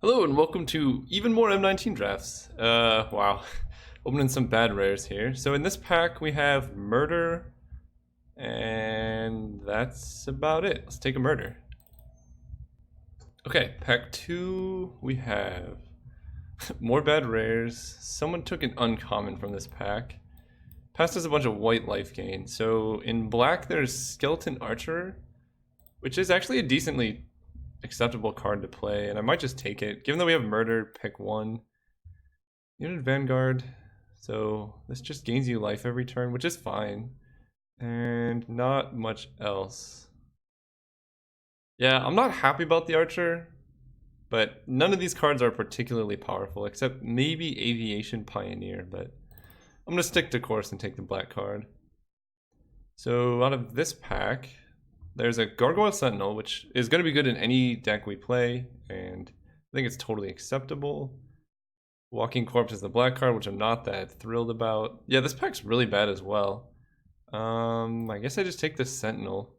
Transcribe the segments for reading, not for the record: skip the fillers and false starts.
Hello and welcome to even more M19 drafts. Wow. Opening some bad rares here. So in this pack we have Murder, and that's about it. Let's take a Murder. Okay, pack 2 we have more bad rares. Someone took an uncommon from this pack. Passed us a bunch of white life gain. So in black there's Skeleton Archer, which is actually a decently acceptable card to play, and I might just take it. Given that we have Murder, pick one. Unit Vanguard, so this just gains you life every turn, which is fine. And not much else. Yeah, I'm not happy about the Archer, but none of these cards are particularly powerful, except maybe Aviation Pioneer, but I'm going to stick to course and take the black card. So out of this pack, there's a Gargoyle Sentinel, which is going to be good in any deck we play, and I think it's totally acceptable. Walking Corpse is the black card, which I'm not that thrilled about. Yeah, this pack's really bad as well. I guess I just take the Sentinel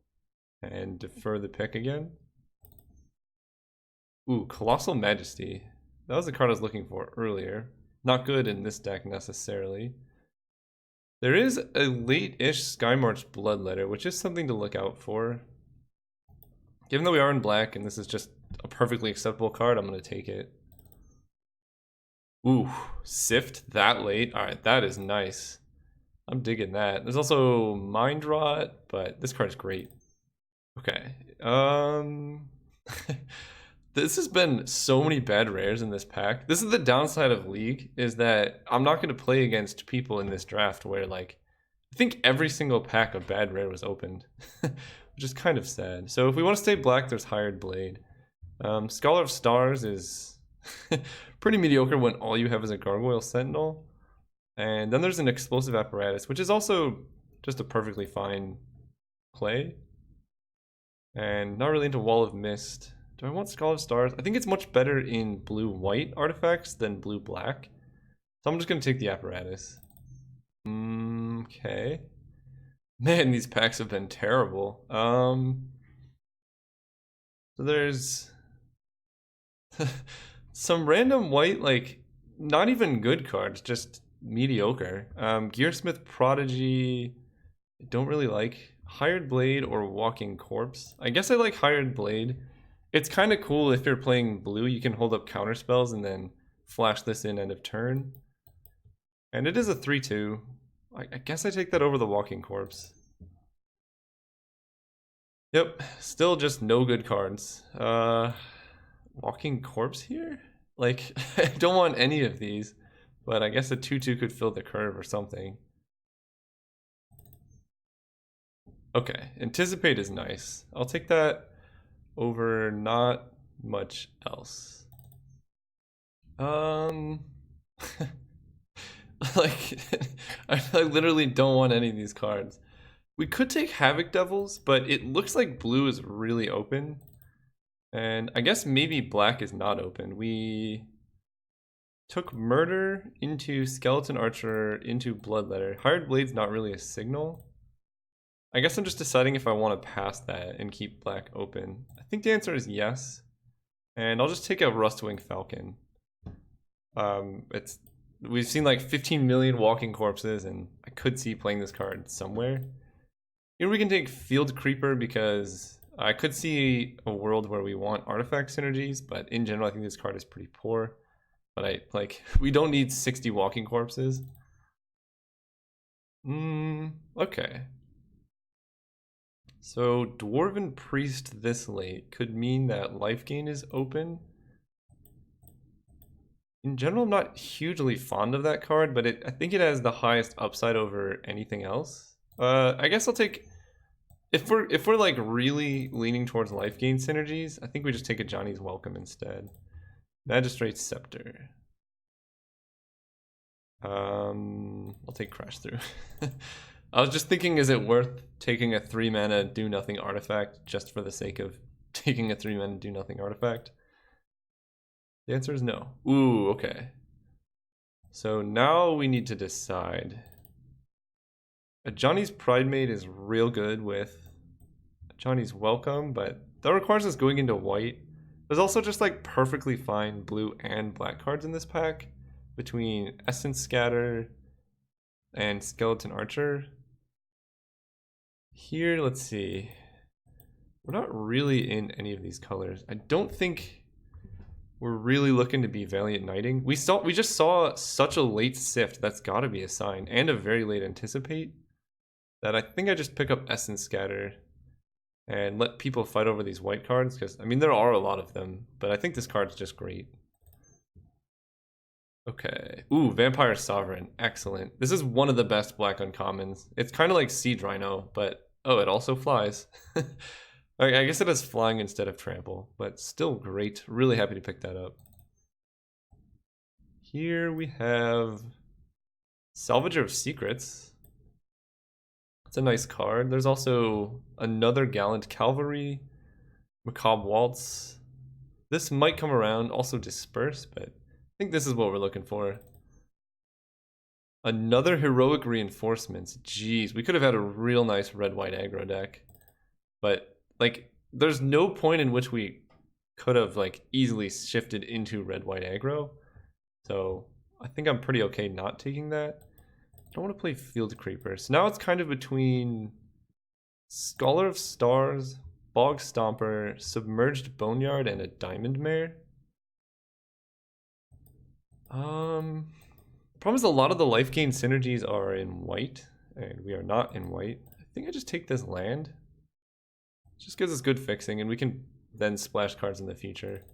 and defer the pick again. Ooh, Colossal Majesty. That was the card I was looking for earlier. Not good in this deck necessarily. There is a late-ish Skymarch Bloodletter, which is something to look out for. Given that we are in black and this is just a perfectly acceptable card, I'm going to take it. Ooh, Sift that late? Alright, that is nice. I'm digging that. There's also Mind Rot, but this card's great. Okay. This has been so many bad rares in this pack. This is the downside of League, is that I'm not going to play against people in this draft where, like, I think every single pack of bad rare was opened, which is kind of sad. So if we want to stay black, there's Hired Blade. Scholar of Stars is pretty mediocre when all you have is a Gargoyle Sentinel. And then there's an Explosive Apparatus, which is also just a perfectly fine play. And not really into Wall of Mist. Do I want Scholar of Stars? I think it's much better in blue-white artifacts than blue-black. So I'm just going to take the Apparatus. Okay. Man, these packs have been terrible. So there's some random white, like, not even good cards, just mediocre. Gearsmith Prodigy, I don't really like. Hired Blade or Walking Corpse. I guess I like Hired Blade. It's kind of cool if you're playing blue, you can hold up counter spells and then flash this in end of turn. And it is a 3/2. I guess I take that over the Walking Corpse. Yep, still just no good cards. Walking Corpse here? Like, I don't want any of these, but I guess a 2/2 could fill the curve or something. Okay, Anticipate is nice. I'll take that over not much else. Like, I literally don't want any of these cards. We could take Havoc Devils, but it looks like blue is really open. And I guess maybe black is not open. We took Murder into Skeleton Archer into Bloodletter. Hired Blade's not really a signal. I guess I'm just deciding if I want to pass that and keep black open. I think the answer is yes. And I'll just take a Rustwing Falcon. We've seen like 15 million Walking Corpses, and I could see playing this card somewhere. Here we can take Field Creeper because I could see a world where we want artifact synergies, but in general I think this card is pretty poor. But we don't need 60 Walking Corpses. Okay. So Dwarven Priest this late could mean that life gain is open. In general, I'm not hugely fond of that card, but I think it has the highest upside over anything else. I guess I'll take, if we're like really leaning towards life gain synergies, I think we just take a Johnny's Welcome instead. Magistrate's Scepter. I'll take Crash Through. I was just thinking, is it worth taking a 3-mana do-nothing artifact just for the sake of taking a 3-mana do-nothing artifact? The answer is no. Ooh, okay. So now we need to decide. A Johnny's Pridemate is real good with Johnny's Welcome, but that requires us going into white. There's also just like perfectly fine blue and black cards in this pack between Essence Scatter and Skeleton Archer. Here, let's see. We're not really in any of these colors. I don't think we're really looking to be Valiant Knighting. We just saw such a late Sift. That's got to be a sign, and a very late Anticipate, that I think I just pick up Essence Scatter and let people fight over these white cards, because I mean there are a lot of them, but I think this card's just great. Okay. Ooh, Vampire Sovereign. Excellent. This is one of the best black uncommons. It's kind of like Siege Rhino, but oh, it also flies. I guess it has flying instead of trample, but still great. Really happy to pick that up. Here we have Salvager of Secrets. It's a nice card. There's also another Gallant Cavalry, Macabre Waltz. This might come around, also Disperse, but I think this is what we're looking for. Another Heroic Reinforcements. Jeez, we could have had a real nice red-white aggro deck, but like, there's no point in which we could have like easily shifted into red-white aggro. So I think I'm pretty okay not taking that. I don't want to play Field Creeper. So now it's kind of between Scholar of Stars, Bog Stomper, Submerged Boneyard, and a Diamond Mare. Problem is a lot of the life gain synergies are in white, and we are not in white. I think I just take this land. Just gives us good fixing, and we can then splash cards in the future.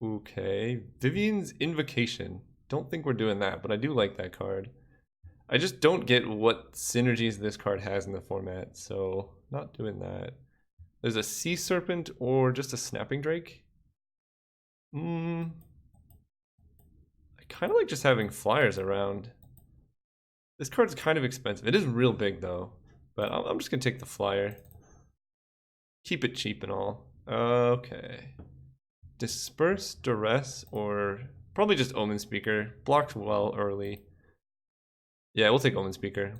Okay, Vivian's Invocation. Don't think we're doing that, but I do like that card. I just don't get what synergies this card has in the format, so not doing that. There's a Sea Serpent or just a Snapping Drake. I kind of like just having flyers around. This card's kind of expensive. It is real big though, but I'm just gonna take the flyer. Keep it cheap and all. Okay. Disperse, Duress, or probably just Omen Speaker. Blocked well early. Yeah, we'll take Omen Speaker.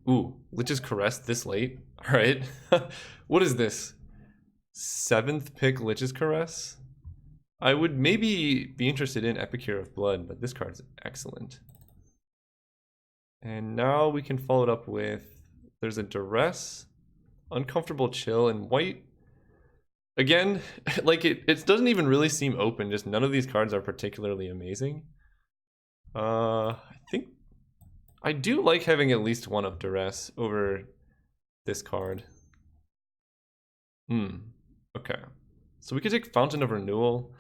Ooh, Lich's Caress this late? Alright. What is this? 7th pick Lich's Caress? I would maybe be interested in Epicure of Blood, but this card's excellent. And now we can follow it up with, there's a Duress, Uncomfortable Chill, and white. Again, like it doesn't even really seem open, just none of these cards are particularly amazing. I think I do like having at least one of Duress over this card. Okay. So we could take Fountain of Renewal,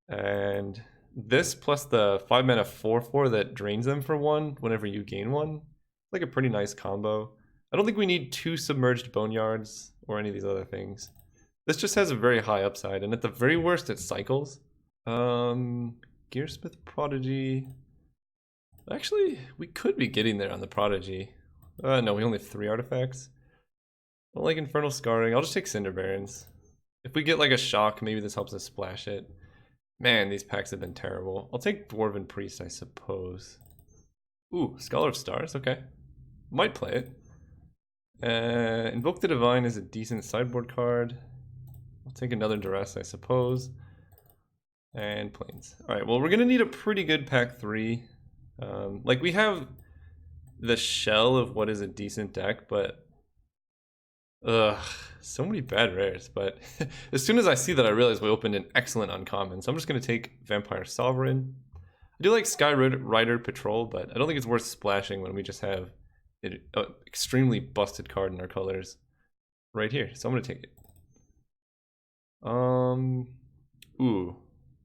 and this plus the 5 mana 4/4 that drains them for 1 whenever you gain 1. Like a pretty nice combo. I don't think we need 2 Submerged Boneyards or any of these other things. This just has a very high upside, and at the very worst it cycles. Gearsmith Prodigy. Actually, we could be getting there on the Prodigy. No, we only have 3 artifacts. I don't like Infernal Scarring. I'll just take Cinder Barons. If we get like a shock, maybe this helps us splash it. Man, these packs have been terrible. I'll take Dwarven Priest, I suppose. Ooh, Scholar of Stars, okay. Might play it. Invoke the Divine is a decent sideboard card. I'll take another Duress, I suppose. And Plains. Alright, well, we're going to need a pretty good pack 3. Like, we have the shell of what is a decent deck, but... Ugh, so many bad rares. But as soon as I see that, I realize we opened an excellent uncommon. So I'm just going to take Vampire Sovereign. I do like Sky Rider Patrol, but I don't think it's worth splashing when we just have an extremely busted card in our colors right here. So I'm going to take it. Ooh.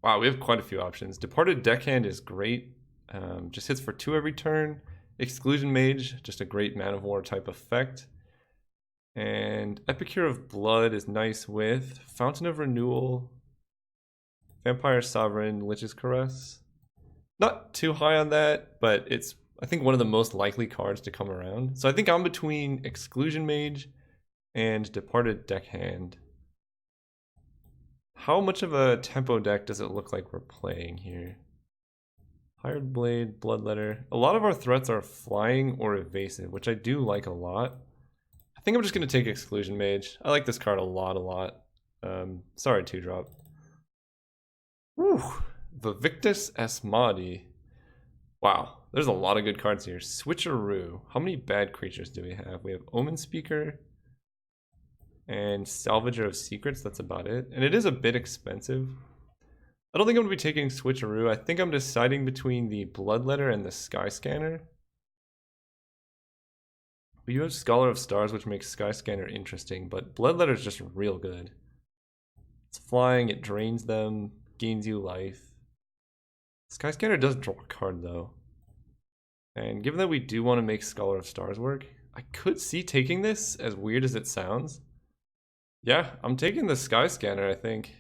Wow, we have quite a few options. Departed Deckhand is great. Just hits for 2 every turn. Exclusion Mage, just a great Man of War type effect. And Epicure of Blood is nice with Fountain of Renewal, Vampire Sovereign, Lich's Caress. Not too high on that, but it's, I think, one of the most likely cards to come around. So I think I'm between Exclusion Mage and Departed Deckhand. How much of a tempo deck does it look like we're playing here? Hired Blade, Bloodletter. A lot of our threats are flying or evasive, which I do like a lot. I think I'm just going to take Exclusion Mage. I like this card a lot. Sorry, 2-drop. Woo! Vivictus Asmodi. Wow, there's a lot of good cards here. Switcheroo. How many bad creatures do we have? We have Omen Speaker and Salvager of Secrets. That's about it. And it is a bit expensive. I don't think I'm going to be taking Switcheroo. I think I'm deciding between the Bloodletter and the Sky Scanner. We do have Scholar of Stars, which makes Sky Scanner interesting, but Bloodletter is just real good. It's flying, it drains them, gains you life. Sky Scanner does draw a card though. And given that we do want to make Scholar of Stars work, I could see taking this, as weird as it sounds. Yeah, I'm taking the Sky Scanner, I think.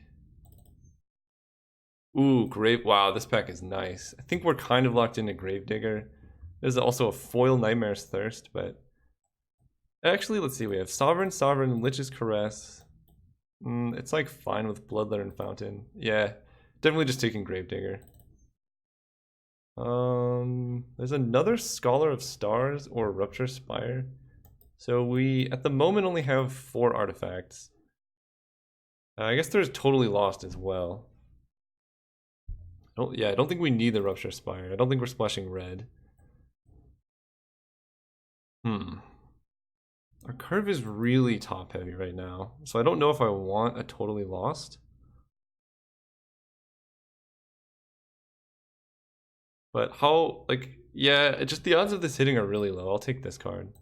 Ooh, wow, this pack is nice. I think we're kind of locked into Gravedigger. There's also a foil Nightmare's Thirst, but actually, let's see, we have Sovereign, Lich's Caress. It's like fine with Bloodletter and Fountain. Yeah, definitely just taking Gravedigger. There's another Scholar of Stars or Rupture Spire. So we, at the moment, only have 4 artifacts. I guess there's Totally Lost as well. Yeah, I don't think we need the Rupture Spire. I don't think we're splashing red. Our curve is really top heavy right now, so I don't know if I want a Totally Lost. But how, like, yeah, just the odds of this hitting are really low. I'll take this card.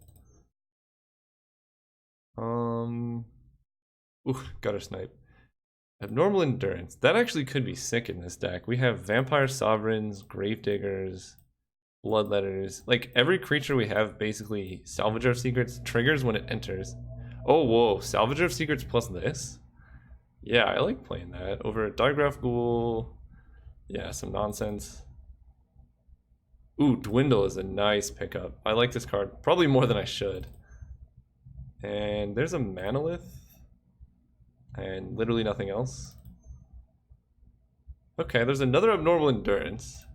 Ooh, Gutter Snipe. Abnormal Endurance. That actually could be sick in this deck. We have Vampire Sovereigns, Gravediggers, Bloodletters. Like, every creature we have, basically, Salvager of Secrets triggers when it enters. Oh, whoa, Salvager of Secrets plus this? Yeah, I like playing that. Over a Digraph Ghoul. Yeah, some nonsense. Ooh, Dwindle is a nice pickup. I like this card, probably more than I should. And there's a Manalith. And literally nothing else. Okay, there's another Abnormal Endurance.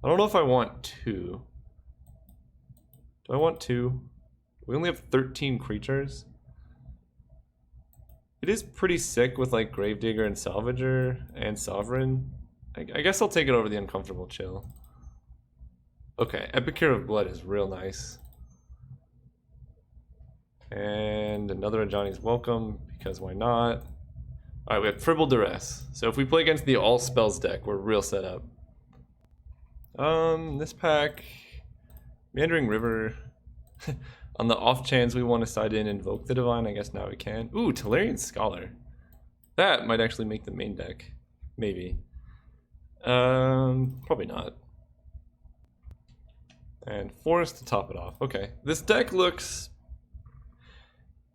I don't know if I want 2. Do I want 2? We only have 13 creatures. It is pretty sick with like Gravedigger and Salvager and Sovereign. I guess I'll take it over the Uncomfortable Chill. Okay, Epicure of Blood is real nice. And another Ajani's Welcome, because why not? Alright, we have Tribble Duress. So if we play against the all spells deck, we're real set up. This pack, Meandering River. On the off chance we want to side in Invoke the Divine, I guess now we can. Ooh, Tolarian Scholar. That might actually make the main deck. Maybe. Probably not. And Forest to top it off. Okay, this deck looks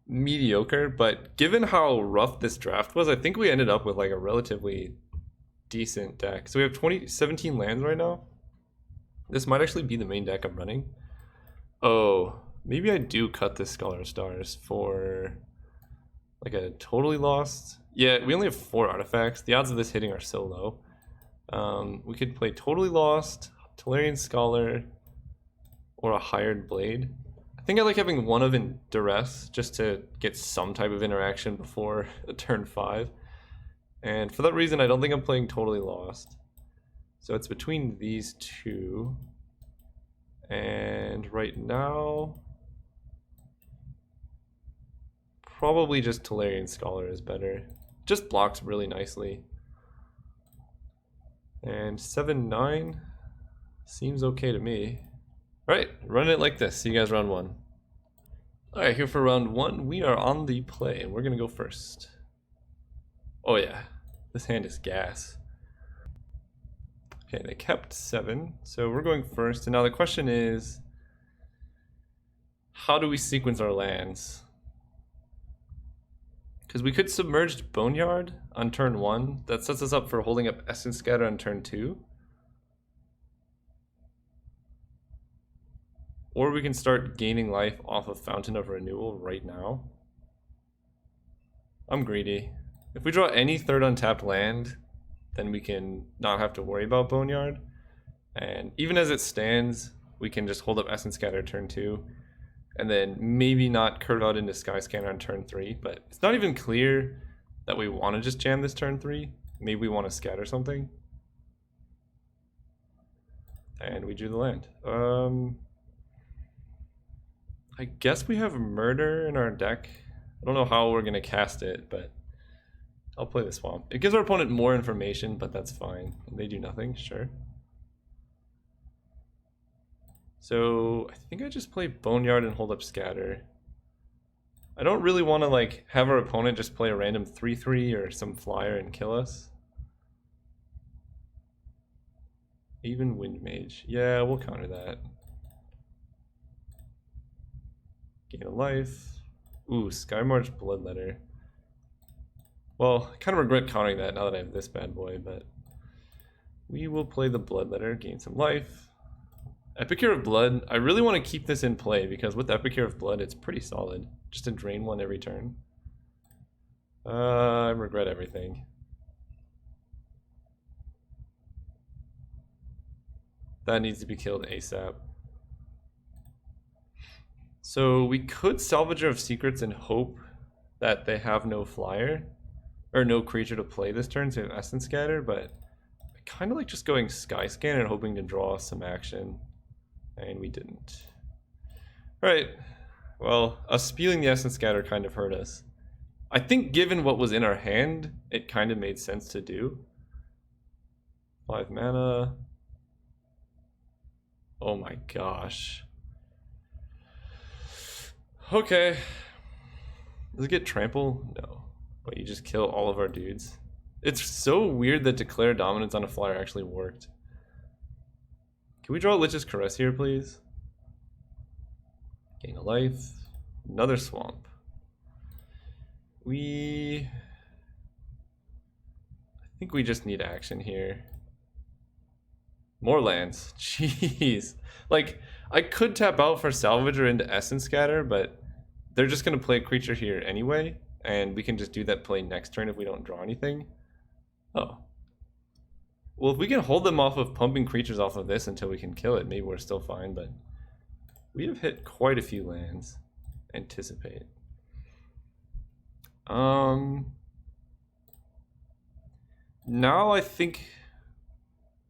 mediocre, but given how rough this draft was, I think we ended up with like a relatively decent deck. So we have 17 lands right now. This might actually be the main deck I'm running. Oh, maybe I do cut this Scholar of Stars for like a Totally Lost. Yeah, we only have 4 artifacts. The odds of this hitting are so low. We could play Totally Lost, Tolarian Scholar, or a Hired Blade. I think I like having one of Duress just to get some type of interaction before turn 5. And for that reason, I don't think I'm playing Totally Lost. So it's between these 2. And right now, probably just Tolarian Scholar is better. Just blocks really nicely. And 7-9 seems okay to me. Alright, run it like this. See you guys round 1. Alright, here for round 1, we are on the play, and we're gonna go first. Oh yeah, this hand is gas. Okay, they kept 7, so we're going first, and now the question is, how do we sequence our lands? Because we could Submerged Boneyard on turn 1, that sets us up for holding up Essence Scatter on turn 2. Or we can start gaining life off of Fountain of Renewal right now. I'm greedy. If we draw any third untapped land, then we can not have to worry about Boneyard. And even as it stands, we can just hold up Essence Scatter turn 2. and then maybe not curve out into Skyscanner on turn 3, but it's not even clear that we want to just jam this turn 3. Maybe we want to scatter something. And we drew the land. I guess we have Murder in our deck. I don't know how we're going to cast it, but I'll play the Swamp. It gives our opponent more information, but that's fine. They do nothing, sure. So I think I just play Boneyard and hold up Scatter. I don't really want to like have our opponent just play a random 3/3 or some flyer and kill us. Even Wind Mage. Yeah, we'll counter that. Gain a life. Ooh, Skymarch Bloodletter. Well, I kind of regret countering that now that I have this bad boy, but we will play the Bloodletter, gain some life. Epicure of Blood, I really want to keep this in play because with Epicure of Blood, it's pretty solid. Just to drain one every turn. I regret everything. That needs to be killed ASAP. So we could Salvager of Secrets and hope that they have no flyer or no creature to play this turn, so we have Essence Scatter, but I kind of like just going Skyscan and hoping to draw some action, and we didn't. Alright, well, us spewing the Essence Scatter kind of hurt us. I think given what was in our hand, it kind of made sense to do. 5 mana. Oh my gosh. Okay. Does it get trample? No. But you just kill all of our dudes. It's so weird that Declare Dominance on a flyer actually worked. Can we draw Lich's Caress here, please? Gain a life. Another Swamp. I think we just need action here. More lands. Jeez. Like, I could tap out for Salvager into Essence Scatter, but they're just going to play a creature here anyway, and we can just do that play next turn if we don't draw anything. Oh. Well, if we can hold them off of pumping creatures off of this until we can kill it, maybe we're still fine, but we have hit quite a few lands. Anticipate. Now I think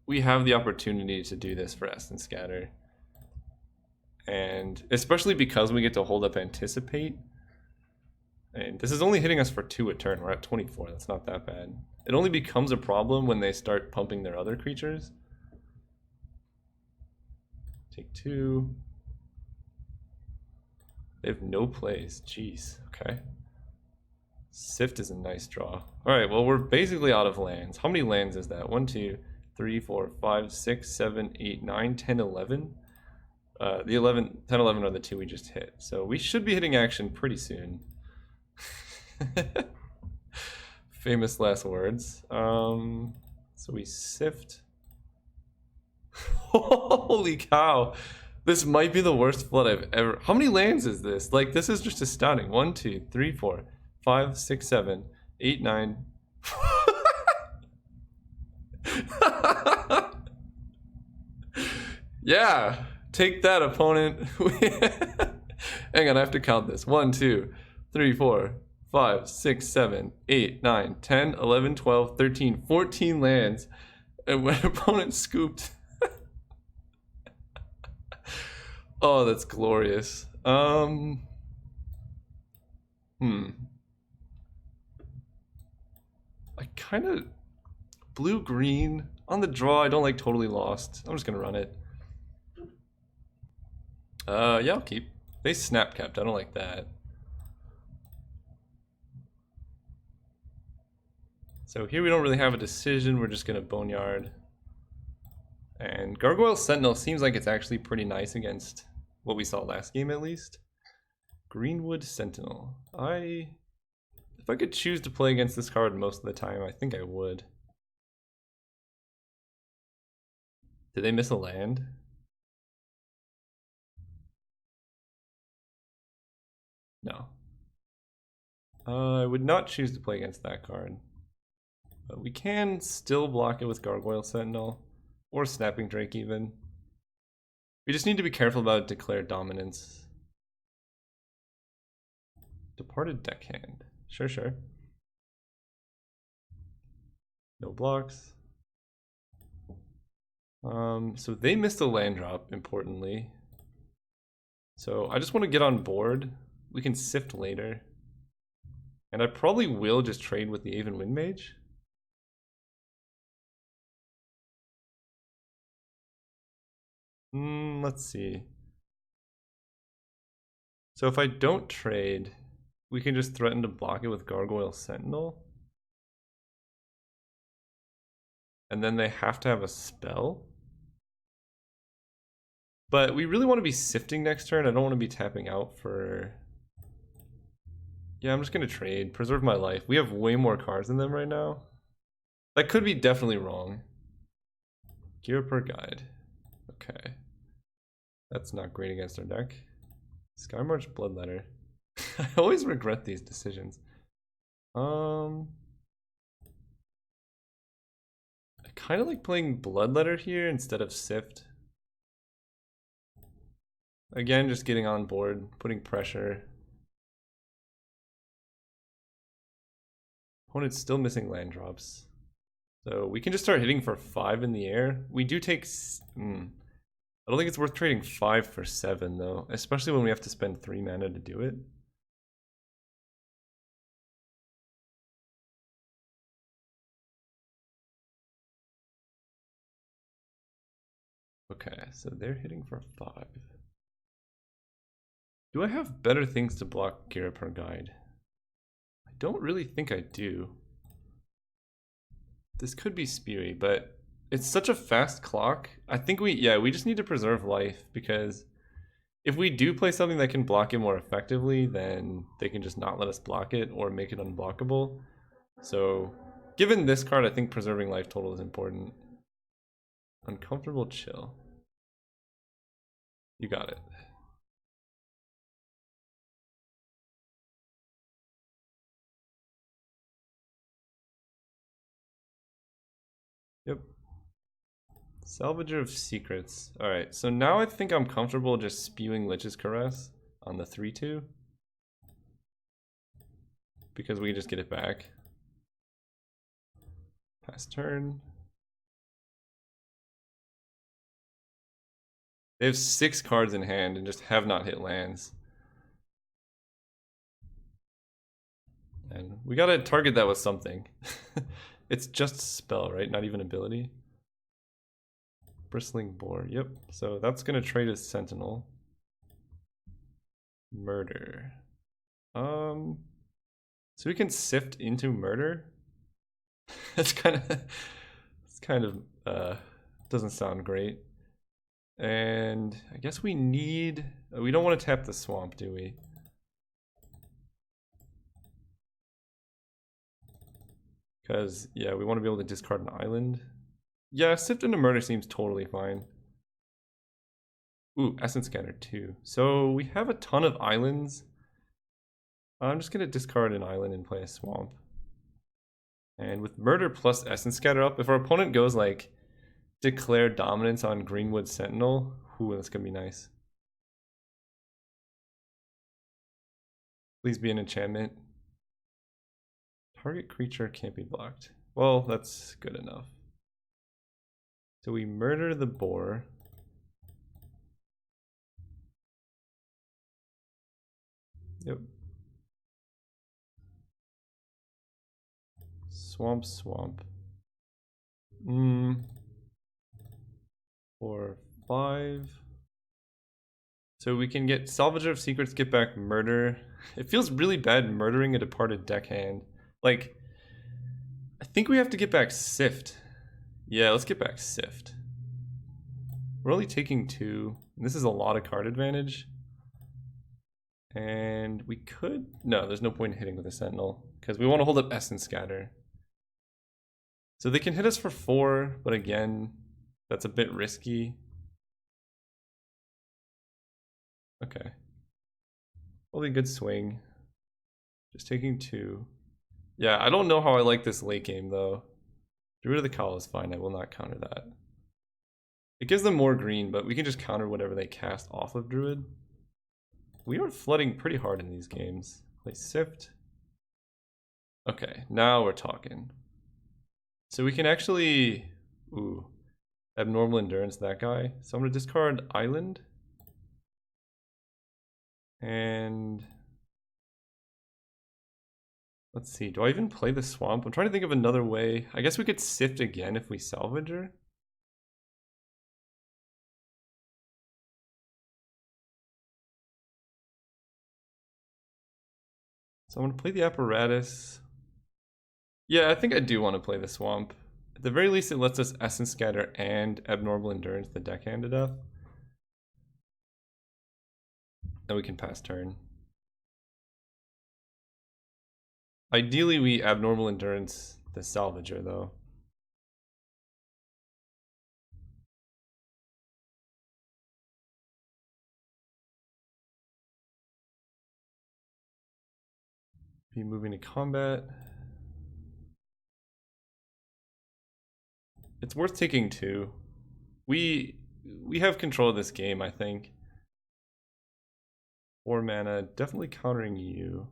we have the opportunity to do this for Essence Scatter. And especially because we get to hold up Anticipate. And this is only hitting us for 2 a turn. We're at 24. That's not that bad. It only becomes a problem when they start pumping their other creatures. Take 2. They have no plays. Jeez. Okay. Sift is a nice draw. Alright, well, we're basically out of lands. How many lands is that? 1, 2, 3, 4, 5, 6, 7, 8, 9, 10, 11. The 10, 11 are the 2 we just hit. So we should be hitting action pretty soon. Famous last words. So we sift. Holy cow. This might be the worst flood I've ever... How many lands is this? Like, this is just astounding. 1, 2, 3, 4, 5, 6, 7, 8, 9... Yeah, take that, opponent. Hang on, I have to count this. 1, 2, 3, 4, 5, 6, 7, 8, 9, 10, 11, 12, 13, 14 lands. And when opponent scooped... Oh, that's glorious. I kind of... Blue-green. On the draw, I don't like Totally Lost. I'm just going to run it. Yeah, I'll keep. They snap kept. I don't like that. So here we don't really have a decision. We're just going to Boneyard. And Gargoyle Sentinel seems like it's actually pretty nice against what we saw last game, at least. Greenwood Sentinel. If I could choose to play against this card most of the time, I think I would. Did they miss a land? No. I would not choose to play against that card. But we can still block it with Gargoyle Sentinel. Or Snapping Drake even. We just need to be careful about Declare Dominance. Departed Deckhand. Sure, sure. No blocks. So they missed a land drop, importantly. So I just want to get on board. We can sift later. And I probably will just trade with the Aven Wind Mage. Let's see. So if I don't trade, we can just threaten to block it with Gargoyle Sentinel. And then they have to have a spell. But we really want to be sifting next turn. I don't want to be tapping out for... Yeah, I'm just going to trade. Preserve my life. We have way more cards than them right now. That could be definitely wrong. Gear per guide. Okay. That's not great against our deck. Skymarch Bloodletter. I always regret these decisions. I kind of like playing Bloodletter here instead of Sift. Again, just getting on board, putting pressure. Opponent's still missing land drops. So we can just start hitting for 5 in the air. We do take... I don't think it's worth trading 5 for 7 though, especially when we have to spend 3 mana to do it. Okay, so they're hitting for 5. Do I have better things to block Gira per guide? I don't really think I do. This could be spewy, but it's such a fast clock. I think we just need to preserve life, because if we do play something that can block it more effectively, then they can just not let us block it or make it unblockable. So given this card, I think preserving life total is important. Uncomfortable chill. You got it. Yep. Salvager of Secrets. Alright, so now I think I'm comfortable just spewing Lich's Caress on the 3-2. Because we can just get it back. Pass turn. They have 6 cards in hand and just have not hit lands. And we gotta target that with something. It's just spell, right? Not even ability. Bristling Boar, yep. So that's gonna trade as Sentinel. Murder. So we can sift into murder. It's kind of doesn't sound great. And I guess we don't want to tap the swamp, do we? Because, yeah, we want to be able to discard an island. Yeah, sift into murder seems totally fine. Ooh, Essence Scatter too. So we have a ton of islands. I'm just going to discard an island and play a swamp. And with murder plus Essence Scatter up, if our opponent goes like declare dominance on Greenwood Sentinel, ooh, that's going to be nice. Please be an enchantment. Target creature can't be blocked. Well, that's good enough. So we murder the boar. Yep. Swamp, swamp. 4, 5. So we can get Salvager of Secrets, get back murder. It feels really bad murdering a departed deckhand. Like, I think we have to get back Sift. Yeah, let's get back Sift. We're only taking 2. This is a lot of card advantage. And we could... No, there's no point in hitting with a Sentinel, because we want to hold up Essence Scatter. So they can hit us for 4, but again, that's a bit risky. Okay. Probably a good swing. Just taking 2. Yeah, I don't know how I like this late game, though. Druid of the Cowl is fine. I will not counter that. It gives them more green, but we can just counter whatever they cast off of Druid. We are flooding pretty hard in these games. Play Sift. Okay, now we're talking. So we can actually, ooh, abnormal endurance, that guy. So I'm gonna discard Island. And let's see, do I even play the Swamp? I'm trying to think of another way. I guess we could Sift again if we salvage her. So I'm gonna play the Apparatus. Yeah, I think I do want to play the Swamp. At the very least, it lets us Essence Scatter and Abnormal Endurance the deckhand to death. Then we can pass turn. Ideally, we Abnormal Endurance the Salvager, though. Be moving to combat. It's worth taking 2. We have control of this game, I think. 4 mana, definitely countering you.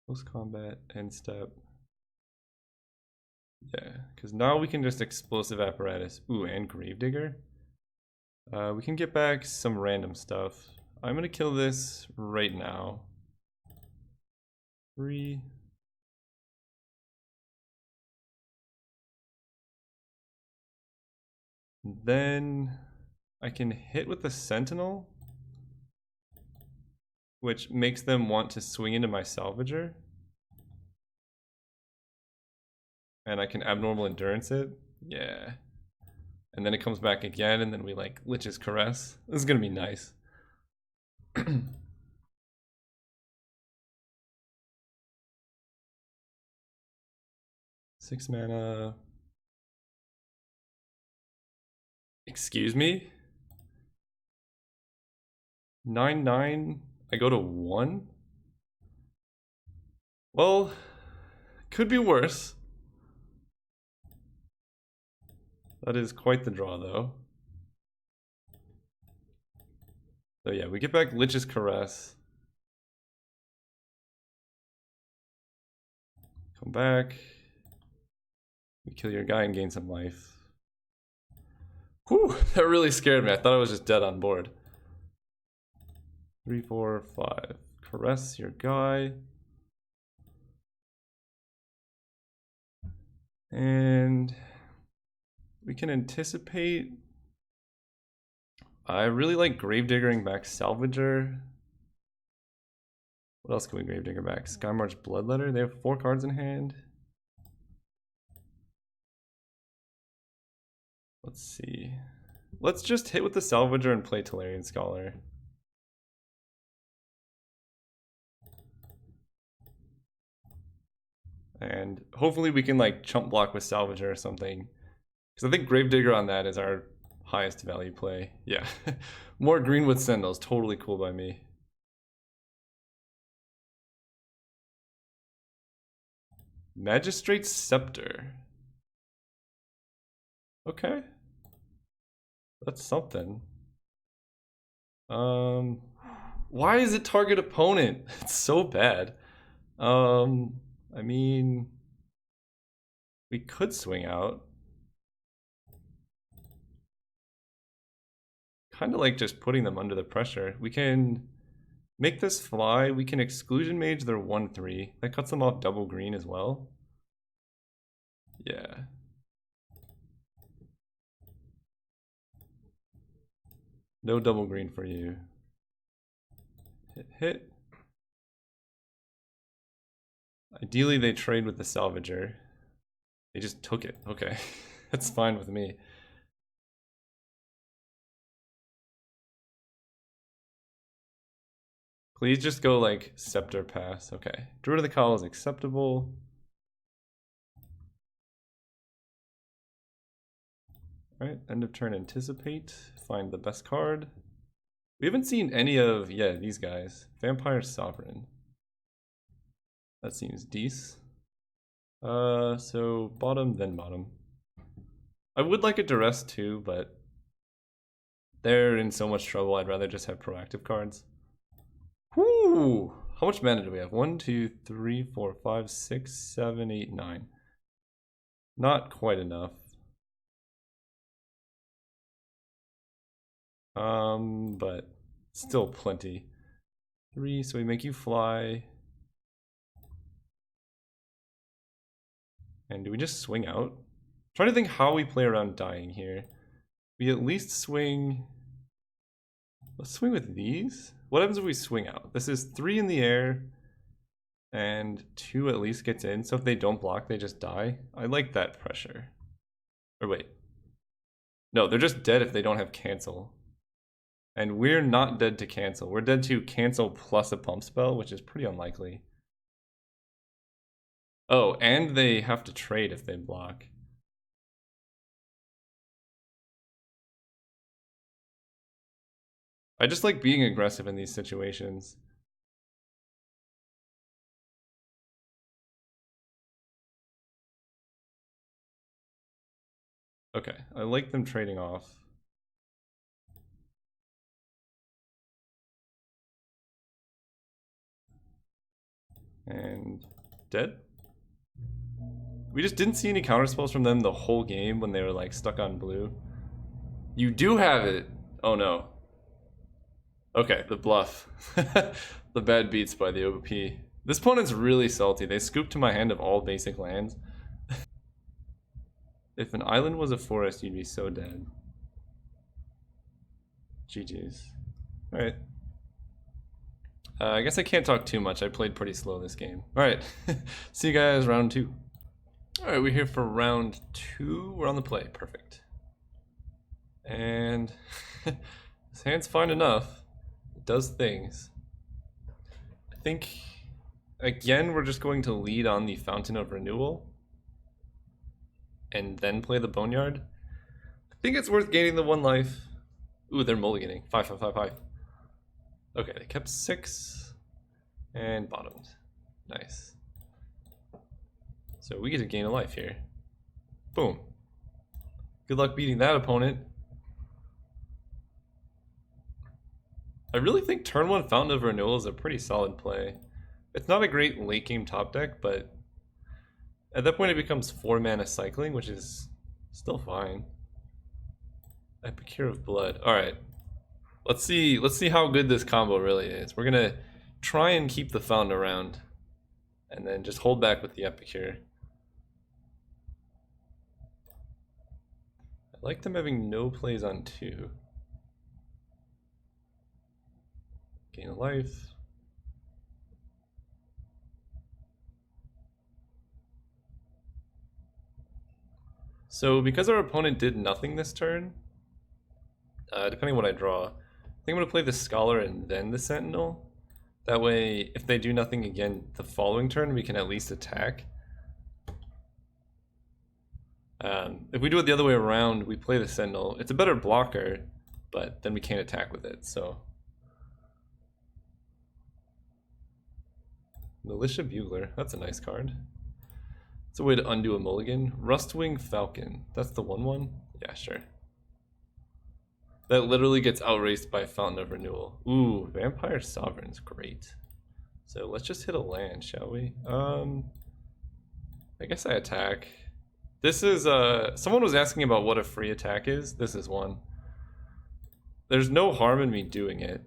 Close combat, end step. Yeah, because now we can just Explosive Apparatus. Ooh, and Gravedigger. We can get back some random stuff. I'm gonna kill this right now. 3. Then I can hit with the Sentinel, which makes them want to swing into my Salvager. And I can Abnormal Endurance it. Yeah. And then it comes back again, and then we like Lich's Caress. This is gonna be nice. 6 mana. Excuse me? 9/9. I go to 1? Well, could be worse. That is quite the draw, though. So yeah, we get back Lich's Caress. Come back. We kill your guy and gain some life. Whew, that really scared me. I thought I was just dead on board. 3, 4, 5. Caress your guy. And we can anticipate. I really like Gravediggering back Salvager. What else can we Gravedigger back? Skymarch Bloodletter. They have 4 cards in hand. Let's see. Let's just hit with the Salvager and play Tolarian Scholar. And hopefully we can like chump block with Salvager or something. Because I think Gravedigger on that is our highest value play. Yeah. More Greenwood Sentinels. Totally cool by me. Magistrate's Scepter. Okay. That's something. Why is it target opponent? It's so bad. I mean, we could swing out. Kind of like just putting them under the pressure. We can make this fly. We can Exclusion Mage their 1/3. That cuts them off double green as well. Yeah. No double green for you. Hit, hit. Ideally, they trade with the Salvager. They just took it. Okay. That's fine with me. Please just go like Scepter pass. Okay. Druid of the Call is acceptable. Alright, end of turn anticipate. Find the best card. We haven't seen any of, yeah, these guys. Vampire Sovereign. That seems decent. So bottom, then bottom. I would like a Duress too, but They're in so much trouble, I'd rather just have proactive cards. Whoo! How much mana do we have? 1, 2, 3, 4, 5, 6, 7, 8, 9. Not quite enough. But still plenty. 3, so we make you fly. And do we just swing out? I'm trying to think how we play around dying here. We at least swing. Let's swing with these. What happens if we swing out? This is 3 in the air, and 2 at least gets in. So if they don't block, they just die. I like that pressure. Or wait. No, they're just dead if they don't have cancel. And we're not dead to cancel. We're dead to cancel plus a pump spell, which is pretty unlikely. Oh, and they have to trade if they block. I just like being aggressive in these situations. Okay, I like them trading off. And dead? We just didn't see any counterspells from them the whole game when they were like stuck on blue. You do have it! Oh no. Okay, the bluff. The bad beats by the OP. This opponent's really salty. They scooped to my hand of all basic lands. If an island was a forest, you'd be so dead. GG's. Alright. I guess I can't talk too much. I played pretty slow this game. Alright. See you guys round 2. Alright, we're here for round 2. We're on the play. Perfect. And this hand's fine enough. It does things. I think, again, we're just going to lead on the Fountain of Renewal. And then play the Boneyard. I think it's worth gaining the 1 life. Ooh, they're mulliganing. 5, 5, 5, 5. Okay, they kept 6. And bottomed. Nice. So we get to gain a life here. Boom. Good luck beating that opponent. I really think turn 1 Fountain of Renewal is a pretty solid play. It's not a great late game top deck, but at that point it becomes 4 mana cycling, which is still fine. Epicure of Blood. Alright. Let's see how good this combo really is. We're gonna try and keep the Fountain around. And then just hold back with the Epicure. I like them having no plays on 2. Gain a life. So because our opponent did nothing this turn, depending on what I draw, I think I'm going to play the Scholar and then the Sentinel. That way, if they do nothing again the following turn, we can at least attack. If we do it the other way around, we play the Sentinel. It's a better blocker, but then we can't attack with it, so. Militia Bugler, that's a nice card. It's a way to undo a mulligan. Rustwing Falcon, that's the 1/1? Yeah, sure. That literally gets outraced by Fountain of Renewal. Ooh, Vampire Sovereign's great. So let's just hit a land, shall we? I guess I attack. This is, someone was asking about what a free attack is. This is one. There's no harm in me doing it.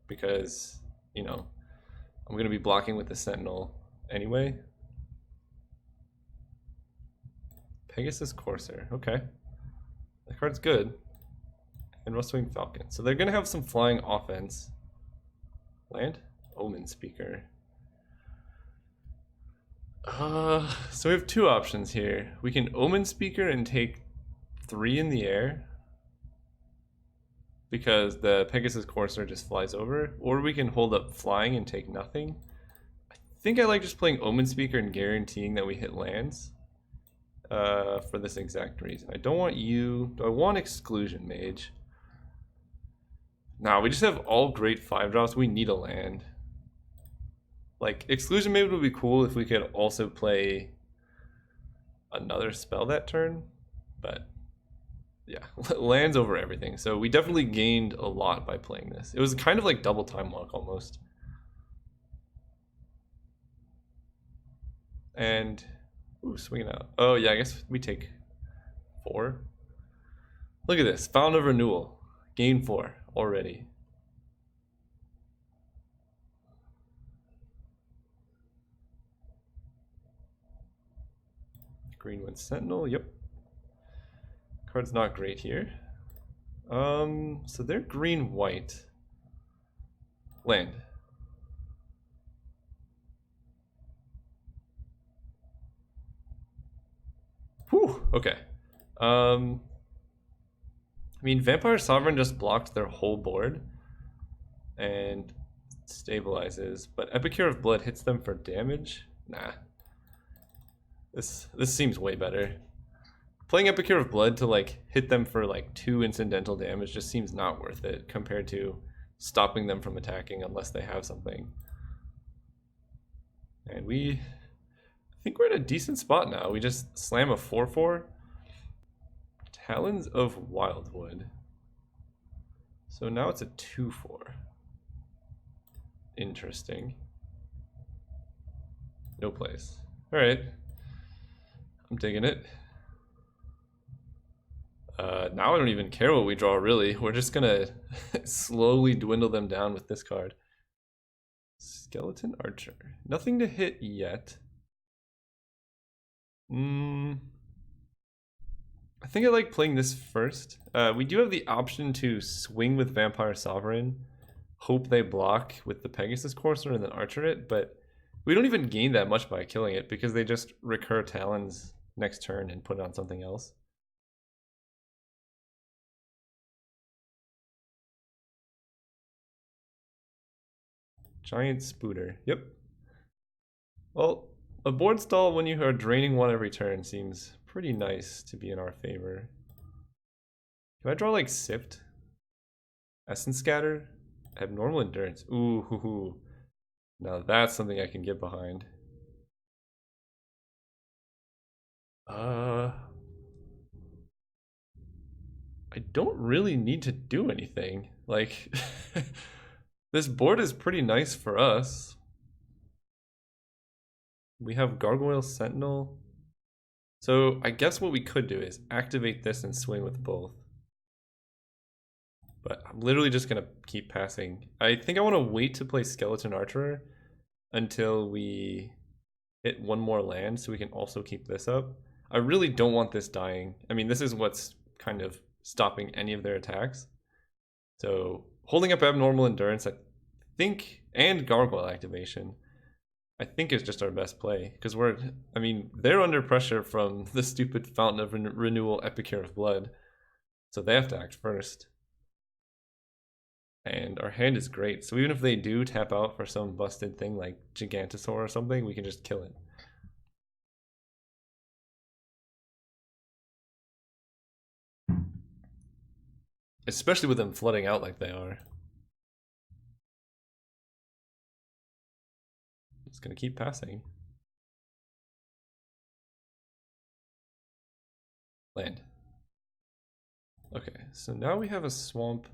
Because, you know, I'm going to be blocking with the Sentinel anyway. Pegasus Courser, okay. That card's good. And Rustwing Falcon. So they're going to have some flying offense. Land? Omen Speaker. So we have 2 options here. We can Omen Speaker and take 3 in the air, because the Pegasus Courser just flies over, or we can hold up flying and take nothing. I think I like just playing Omen Speaker and guaranteeing that we hit lands, for this exact reason. I don't want you. Do I want Exclusion Mage? Nah, we just have all great 5-drops. We need a land. Like, Exclusion Mage would be cool if we could also play another spell that turn, but Yeah, lands over everything. So we definitely gained a lot by playing this. It was kind of like double time walk almost. And, ooh, swinging out. Oh yeah, I guess we take 4. Look at this, Fountain of Renewal. Gain 4 already. Green Wind Sentinel, yep. Card's not great here. So they're green-white. Land. Whew, okay. I mean, Vampire Sovereign just blocked their whole board and stabilizes, but Epicure of Blood hits them for damage? Nah. This seems way better. Playing Epicure of Blood to like hit them for like 2 incidental damage just seems not worth it compared to stopping them from attacking unless they have something. And I think we're in a decent spot now. We just slam a 4/4. Talons of Wildwood. So now it's a 2/4. Interesting. No place. Alright. I'm digging it. Now I don't even care what we draw, really. We're just gonna slowly dwindle them down with this card. Skeleton Archer. Nothing to hit yet. I think I like playing this first. We do have the option to swing with Vampire Sovereign, hope they block with the Pegasus Courser, and then Archer it, but we don't even gain that much by killing it because they just recur Talons next turn and put it on something else. Giant Spooter. Yep. Well, a board stall when you are draining 1 every turn seems pretty nice to be in our favor. Can I draw like Sift? Essence Scatter? Abnormal Endurance. Ooh, hoo, hoo. Now that's something I can get behind. I don't really need to do anything. Like, this board is pretty nice for us. We have Gargoyle Sentinel. So I guess what we could do is activate this and swing with both. But I'm literally just going to keep passing. I think I want to wait to play Skeleton Archer until we hit 1 more land so we can also keep this up. I really don't want this dying. I mean, this is what's kind of stopping any of their attacks. So holding up Abnormal Endurance, I think, and Gargoyle Activation, I think is just our best play. Because they're under pressure from the stupid Fountain of Renewal Epicure of Blood. So they have to act first. And our hand is great. So even if they do tap out for some busted thing like Gigantosaur or something, we can just kill it. Especially with them flooding out like they are. Just gonna keep passing. Land. Okay, so now we have a swamp.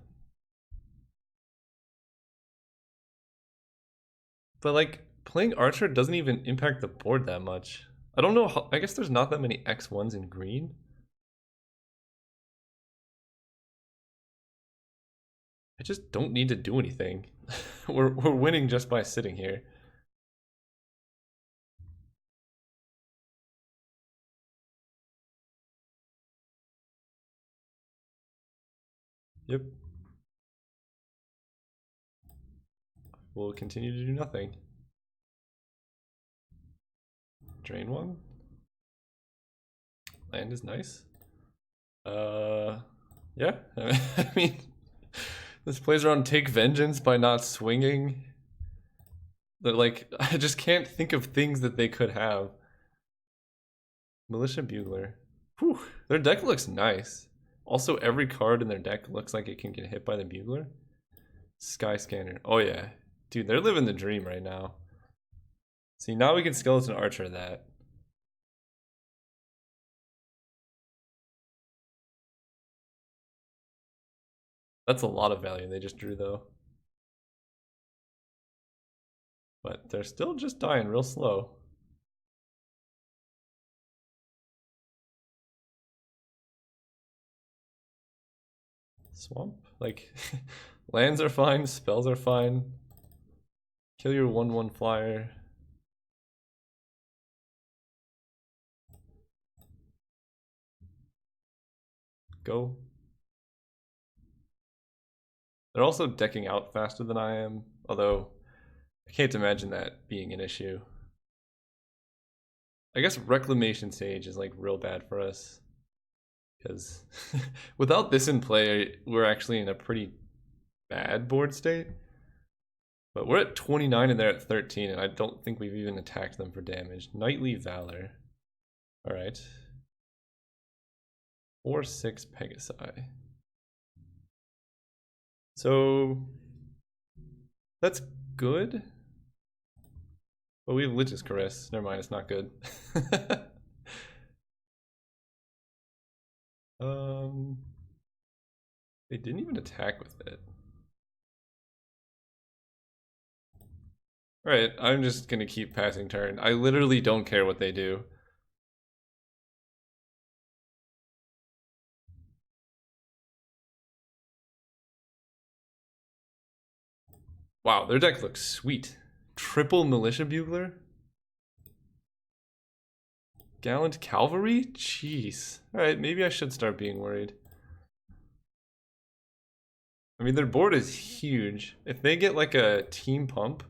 But like, playing Archer doesn't even impact the board that much. I don't know how, I guess there's not that many X1s in green. I just don't need to do anything. we're winning just by sitting here. Yep. We'll continue to do nothing. Drain 1. Land is nice. Yeah. I mean, this plays around Take Vengeance by not swinging. But like, I just can't think of things that they could have. Militia Bugler. Whew, their deck looks nice. Also, every card in their deck looks like it can get hit by the Bugler. Sky Scanner. Oh yeah. Dude, they're living the dream right now. See, now we can Skeleton Archer that. That's a lot of value they just drew though. But they're still just dying real slow. Swamp? Like, lands are fine, spells are fine. Kill your 1/1 flyer. Go. They're also decking out faster than I am, although I can't imagine that being an issue. I guess Reclamation Sage is like real bad for us. Because without this in play, we're actually in a pretty bad board state. But we're at 29 and they're at 13, and I don't think we've even attacked them for damage. Knightly Valor. Alright. 4/6 Pegasi. So that's good. But we have Lich's Caress. Never mind, it's not good. They didn't even attack with it. Alright, I'm just gonna keep passing turn. I literally don't care what they do. Wow, their deck looks sweet. Triple Militia Bugler? Gallant Cavalry? Jeez. Alright, maybe I should start being worried. I mean, their board is huge. If they get like a team pump.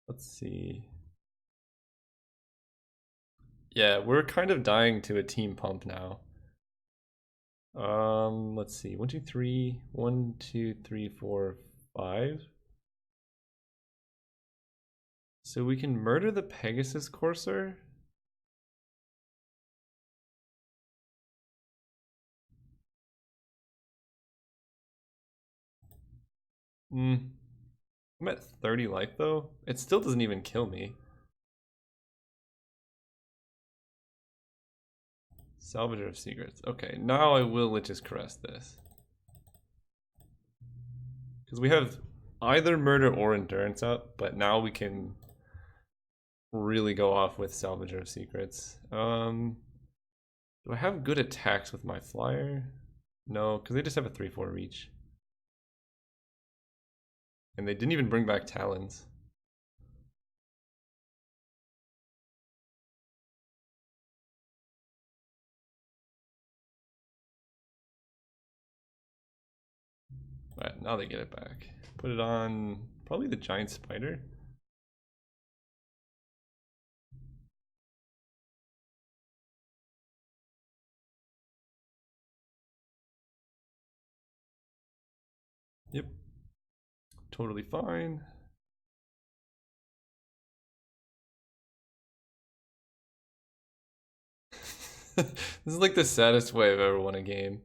Let's see. Yeah, we're kind of dying to a team pump now. Let's see. 1, 2, 3. 1, 2, 3, 4, 5. So we can murder the Pegasus Courser. I'm at 30 life though. It still doesn't even kill me. Salvager of Secrets. Okay, now I will just caress this. Because we have either murder or endurance up, but now we can really go off with Salvager of Secrets. Do I have good attacks with my flyer? No, because they just have a 3/4 reach. And they didn't even bring back Talons. Alright, now they get it back. Put it on probably the Giant Spider. Yep. Totally fine. This is like the saddest way I've ever won a game.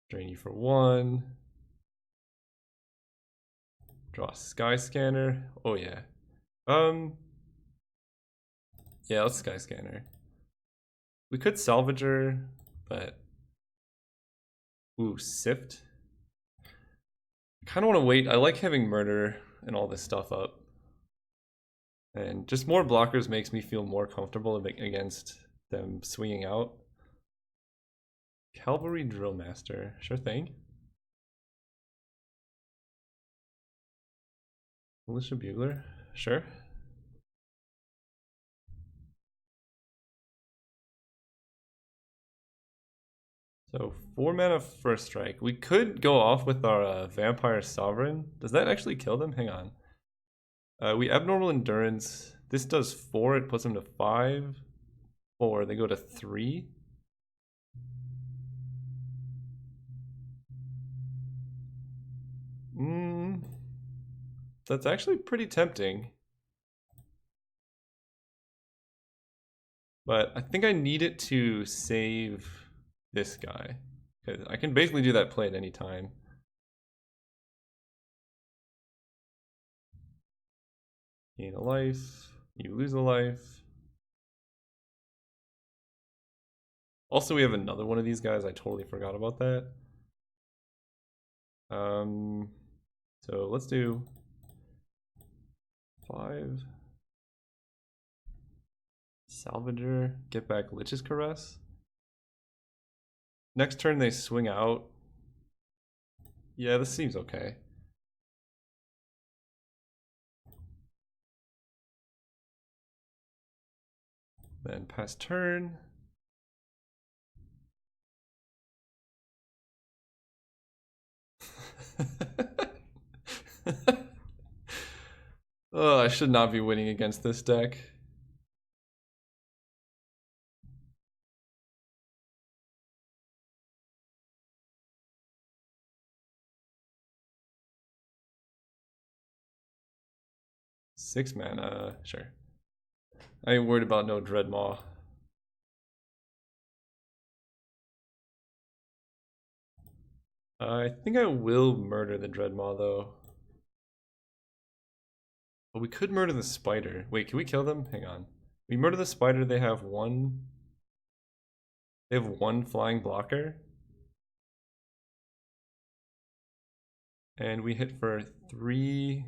Drain you for 1. Draw Sky Scanner. Oh yeah. Yeah, let's Sky Scanner. We could Salvager, but ooh, Sift. I kind of want to wait. I like having Murder and all this stuff up. And just more blockers makes me feel more comfortable against them swinging out. Cavalry Drill Master, sure thing. Militia Bugler, sure. So 4 mana first strike. We could go off with our Vampire Sovereign. Does that actually kill them? Hang on. We Abnormal Endurance. This does 4. It puts them to 5. 4. They go to 3. That's actually pretty tempting. But I think I need it to save this guy. Because I can basically do that play at any time. Gain a life. You lose a life. Also, we have another one of these guys. I totally forgot about that. So let's do 5. Salvager, get back Lich's Caress. Next turn they swing out. Yeah, this seems okay. Then pass turn. Oh, I should not be winning against this deck. Six mana, sure. I ain't worried about no Dreadmaw. I think I will murder the Dreadmaw though. But we could murder the spider. Wait, can we kill them? Hang on. We murder the spider, they have one. They have one flying blocker. And we hit for 3,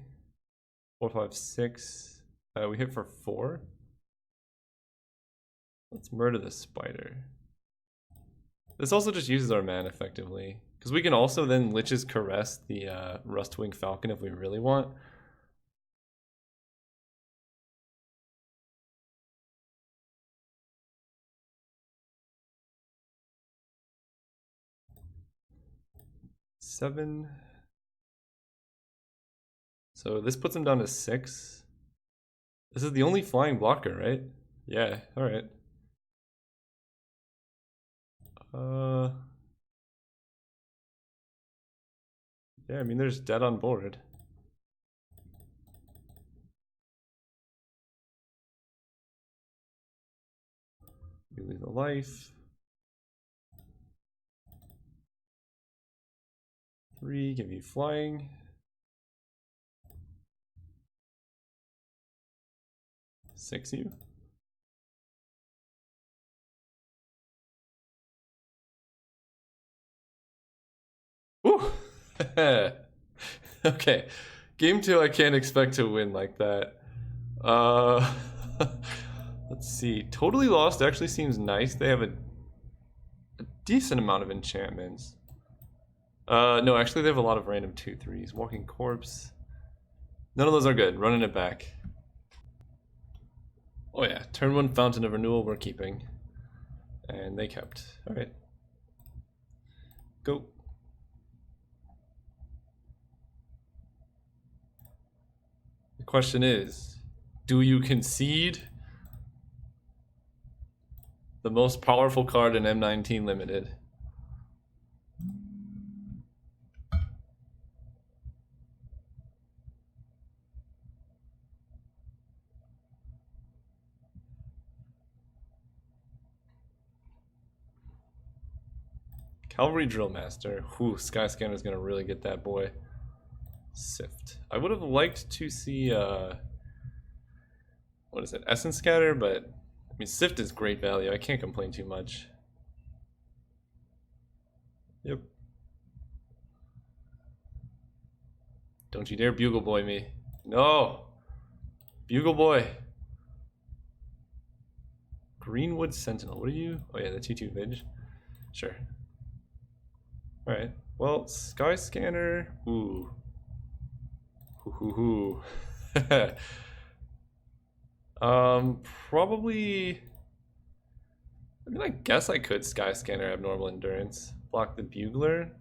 4, 5, 6. We hit for 4. Let's murder the spider. This also just uses our mana effectively. Because we can also then Lich's Caress the Rustwing Falcon if we really want. Seven. So this puts him down to 6. This is the only flying blocker, right? Yeah, alright. Yeah, I mean there's dead on board. You lose a life. 3, give you flying. 6 you. Woo! Okay. Game 2 I can't expect to win like that. Let's see. Totally Lost actually seems nice. They have a decent amount of enchantments. No, actually they have a lot of random 2/3s. Walking Corpse. None of those are good. Running it back. Oh yeah, turn 1 Fountain of Renewal we're keeping. And they kept. Alright. Go. The question is, do you concede the most powerful card in M19 Limited? Cavalry Drill Master. Whew, Skyscanner's gonna really get that boy. Sift. I would have liked to see what is it? Essence Scatter, but I mean Sift is great value. I can't complain too much. Yep. Don't you dare Bugle Boy me. No! Bugle Boy! Greenwood Sentinel. What are you? Oh yeah, the 2/2 Vidge. Sure. Alright. Well, Sky Scanner. Ooh. Hoo. Probably. I mean, I guess I could Sky Scanner Abnormal Endurance. Block the Bugler.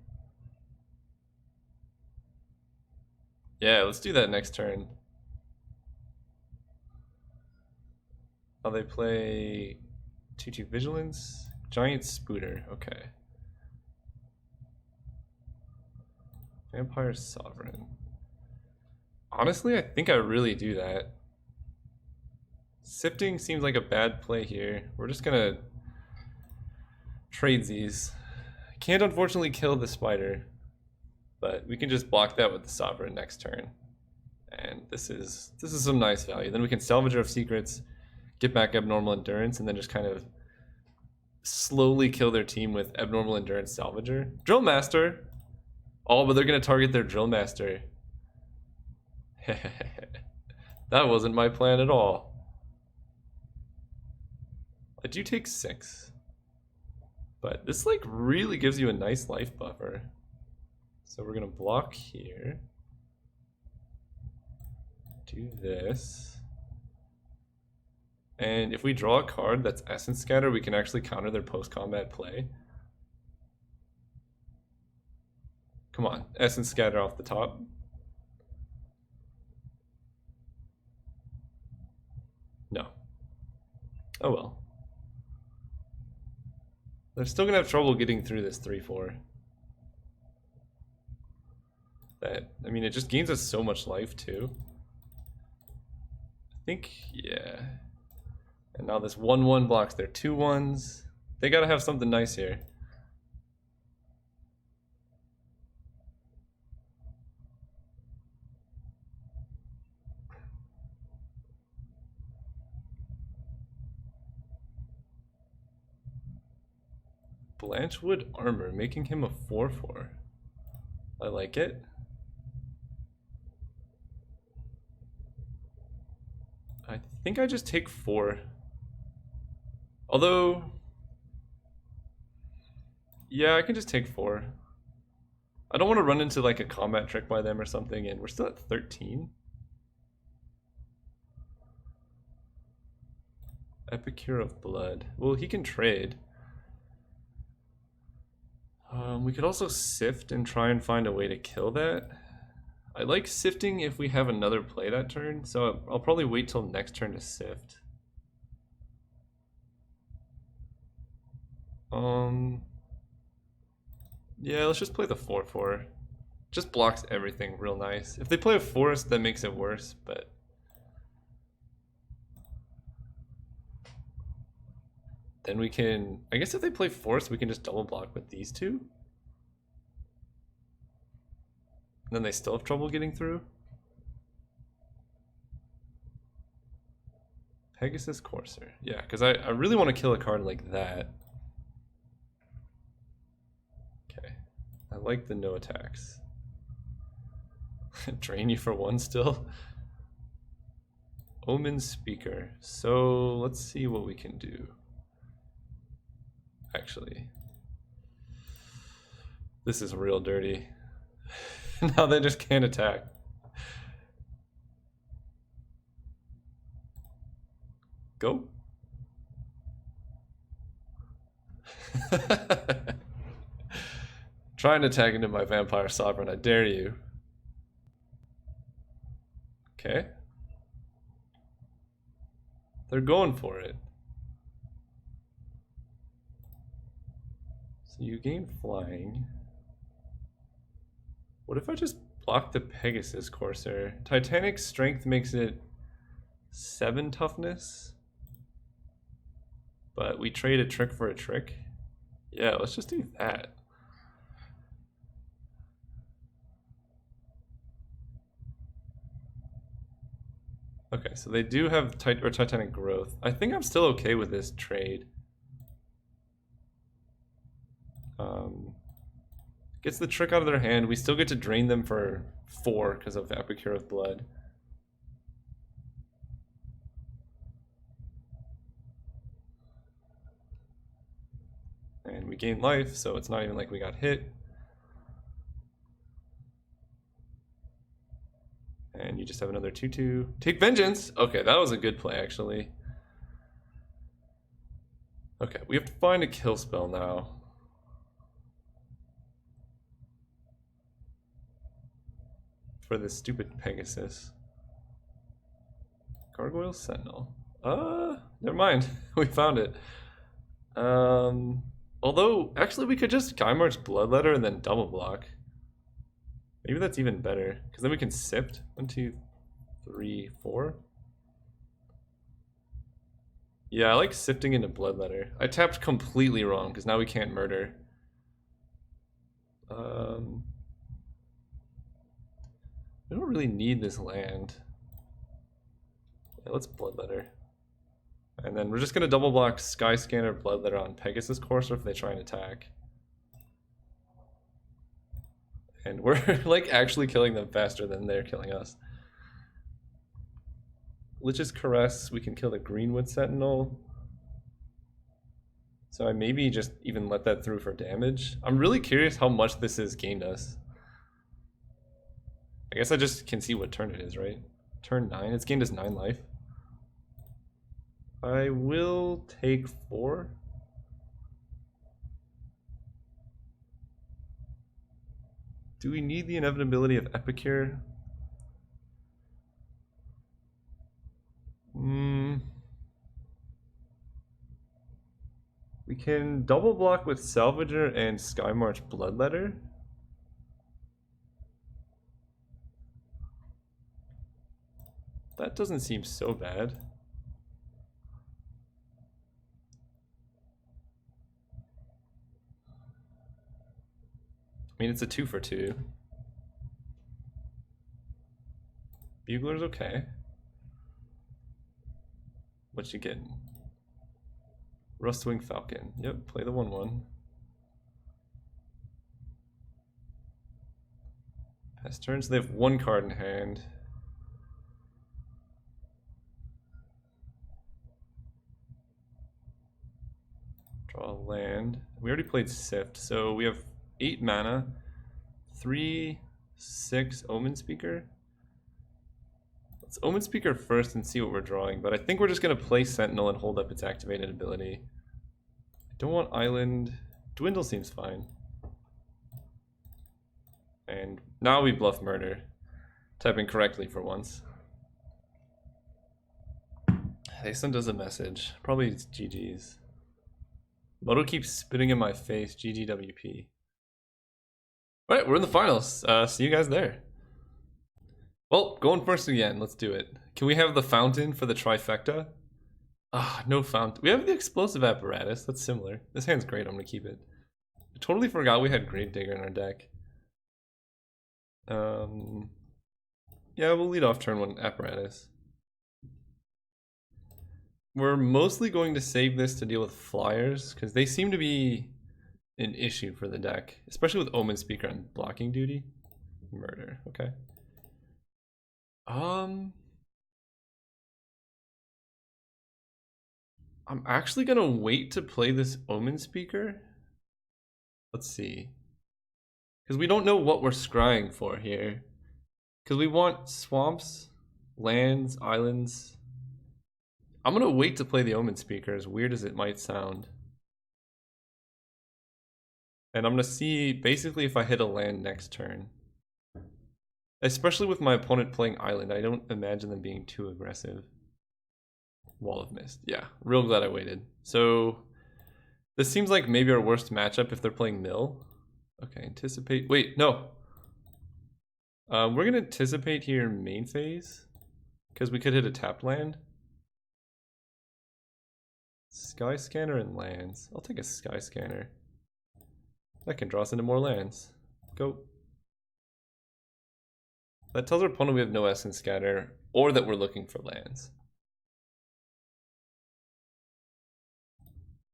Yeah, let's do that next turn. Oh, they play 2/2 Vigilance. Giant Spooter. Okay. Vampire Sovereign. Honestly, I think I really do that. Sifting seems like a bad play here. We're just gonna trade these. Can't unfortunately kill the spider, but we can just block that with the Sovereign next turn. And this is some nice value. Then we can Salvager of Secrets, get back Abnormal Endurance, and then just kind of slowly kill their team with Abnormal Endurance Salvager. Drill Master. Oh, but they're gonna target their Drill Master. That wasn't my plan at all. I do take 6. But this like really gives you a nice life buffer. So we're gonna block here. Do this. And if we draw a card that's Essence Scatter, we can actually counter their post-combat play. Come on, Essence Scatter off the top. No. Oh well. They're still gonna have trouble getting through this 3-4. I mean, it just gains us so much life too. I think, yeah. And now this 1-1 blocks their 2-1s. They gotta have something nice here. Blanchwood Armor, making him a 4-4. I like it. I think I just take 4. Although, yeah, I can just take 4. I don't want to run into like a combat trick by them or something, and we're still at 13. Epicure of Blood. Well, he can trade. We could also sift and try and find a way to kill that. I like sifting if we have another play that turn, so I'll probably wait till next turn to sift. Yeah, let's just play the 4-4. Just blocks everything real nice. If they play a forest, that makes it worse, but... Then we can... I guess if they play forest, we can just double block with these two. And then they still have trouble getting through. Pegasus Courser. Yeah, because I really want to kill a card like that. Okay. I like the no attacks. Drain you for 1 still. Omen Speaker. So let's see what we can do. Actually, this is real dirty. Now they just can't attack. Go. Try and attack into my Vampire Sovereign, I dare you. Okay. They're going for it. So you gain flying. What if I just block the Pegasus Courser? Titanic Strength makes it 7 toughness. But we trade a trick for a trick. Yeah, let's just do that. Okay, so they do have Titanic Growth. I think I'm still okay with this trade. Gets the trick out of their hand. We still get to drain them for 4 because of Epicure of Blood. And we gain life, so it's not even like we got hit. And you just have another 2-2. Take Vengeance! Okay, that was a good play, actually. Okay, we have to find a kill spell now. For this stupid Pegasus. Gargoyle Sentinel. Never mind. We found it. Although, actually we could just Sky March Bloodletter and then double block. Maybe that's even better, because then we can sift. 1, 2, 3, 4. Yeah, I like sifting into Bloodletter. I tapped completely wrong, because now we can't murder. We don't really need this land. Yeah, let's Bloodletter. And then we're just gonna double block Skyscanner, Bloodletter on Pegasus Courser if they try and attack. And we're like actually killing them faster than they're killing us. Lich's Caress, we can kill the Greenwood Sentinel. So I maybe just even let that through for damage. I'm really curious how much this has gained us. I guess I just can see what turn it is, right? Turn 9, it's gained us 9 life. I will take 4. Do we need the inevitability of Epicure? We can double block with Salvager and Skymarch Bloodletter. That doesn't seem so bad. I mean, it's a 2 for 2. Bugler's okay. What you getting? Rustwing Falcon. Yep, play the 1/1. Pass turns. They have 1 card in hand. Draw a land. We already played Sift, so we have 8 mana, 3, 6 Omen Speaker. Let's Omen Speaker first and see what we're drawing, but I think we're just going to play Sentinel and hold up its activated ability. I don't want Island. Dwindle seems fine. And now we bluff Murder. Typing correctly for once. They sent us a message. Probably it's GG's. Moto keeps spitting in my face. GGWP. Alright, we're in the finals. See you guys there. Well, going first again. Let's do it. Can we have the fountain for the trifecta? Ah, no fountain. We have the explosive apparatus. That's similar. This hand's great. I'm going to keep it. I totally forgot we had Gravedigger in our deck. Yeah, we'll lead off turn 1 apparatus. We're mostly going to save this to deal with flyers, because they seem to be an issue for the deck, especially with Omen Speaker on blocking duty. Murder, okay. I'm actually gonna wait to play this Omen Speaker. Let's see. Because we don't know what we're scrying for here. Because we want swamps, lands, islands. I'm gonna wait to play the Omen Speaker, as weird as it might sound. And I'm gonna see basically if I hit a land next turn. Especially with my opponent playing island, I don't imagine them being too aggressive. Wall of Mist, yeah, real glad I waited. So this seems like maybe our worst matchup if they're playing mill. Okay, anticipate, wait, no. We're gonna anticipate here main phase, because we could hit a tapped land. Sky Scanner and lands. I'll take a Sky Scanner. That can draw us into more lands. Go. That tells our opponent we have no Essence Scatter, or that we're looking for lands.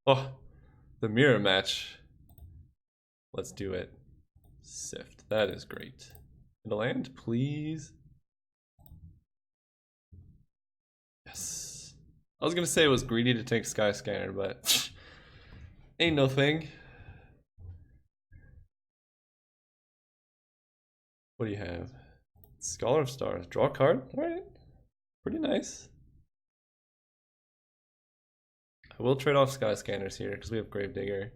Oh, the mirror match. Let's do it. Sift. That is great. And a land, please. Yes. I was gonna say it was greedy to take Sky Scanner, but ain't no thing. What do you have? Scholar of Stars. Draw a card? Alright. Pretty nice. I will trade off Sky Scanners here because we have Gravedigger.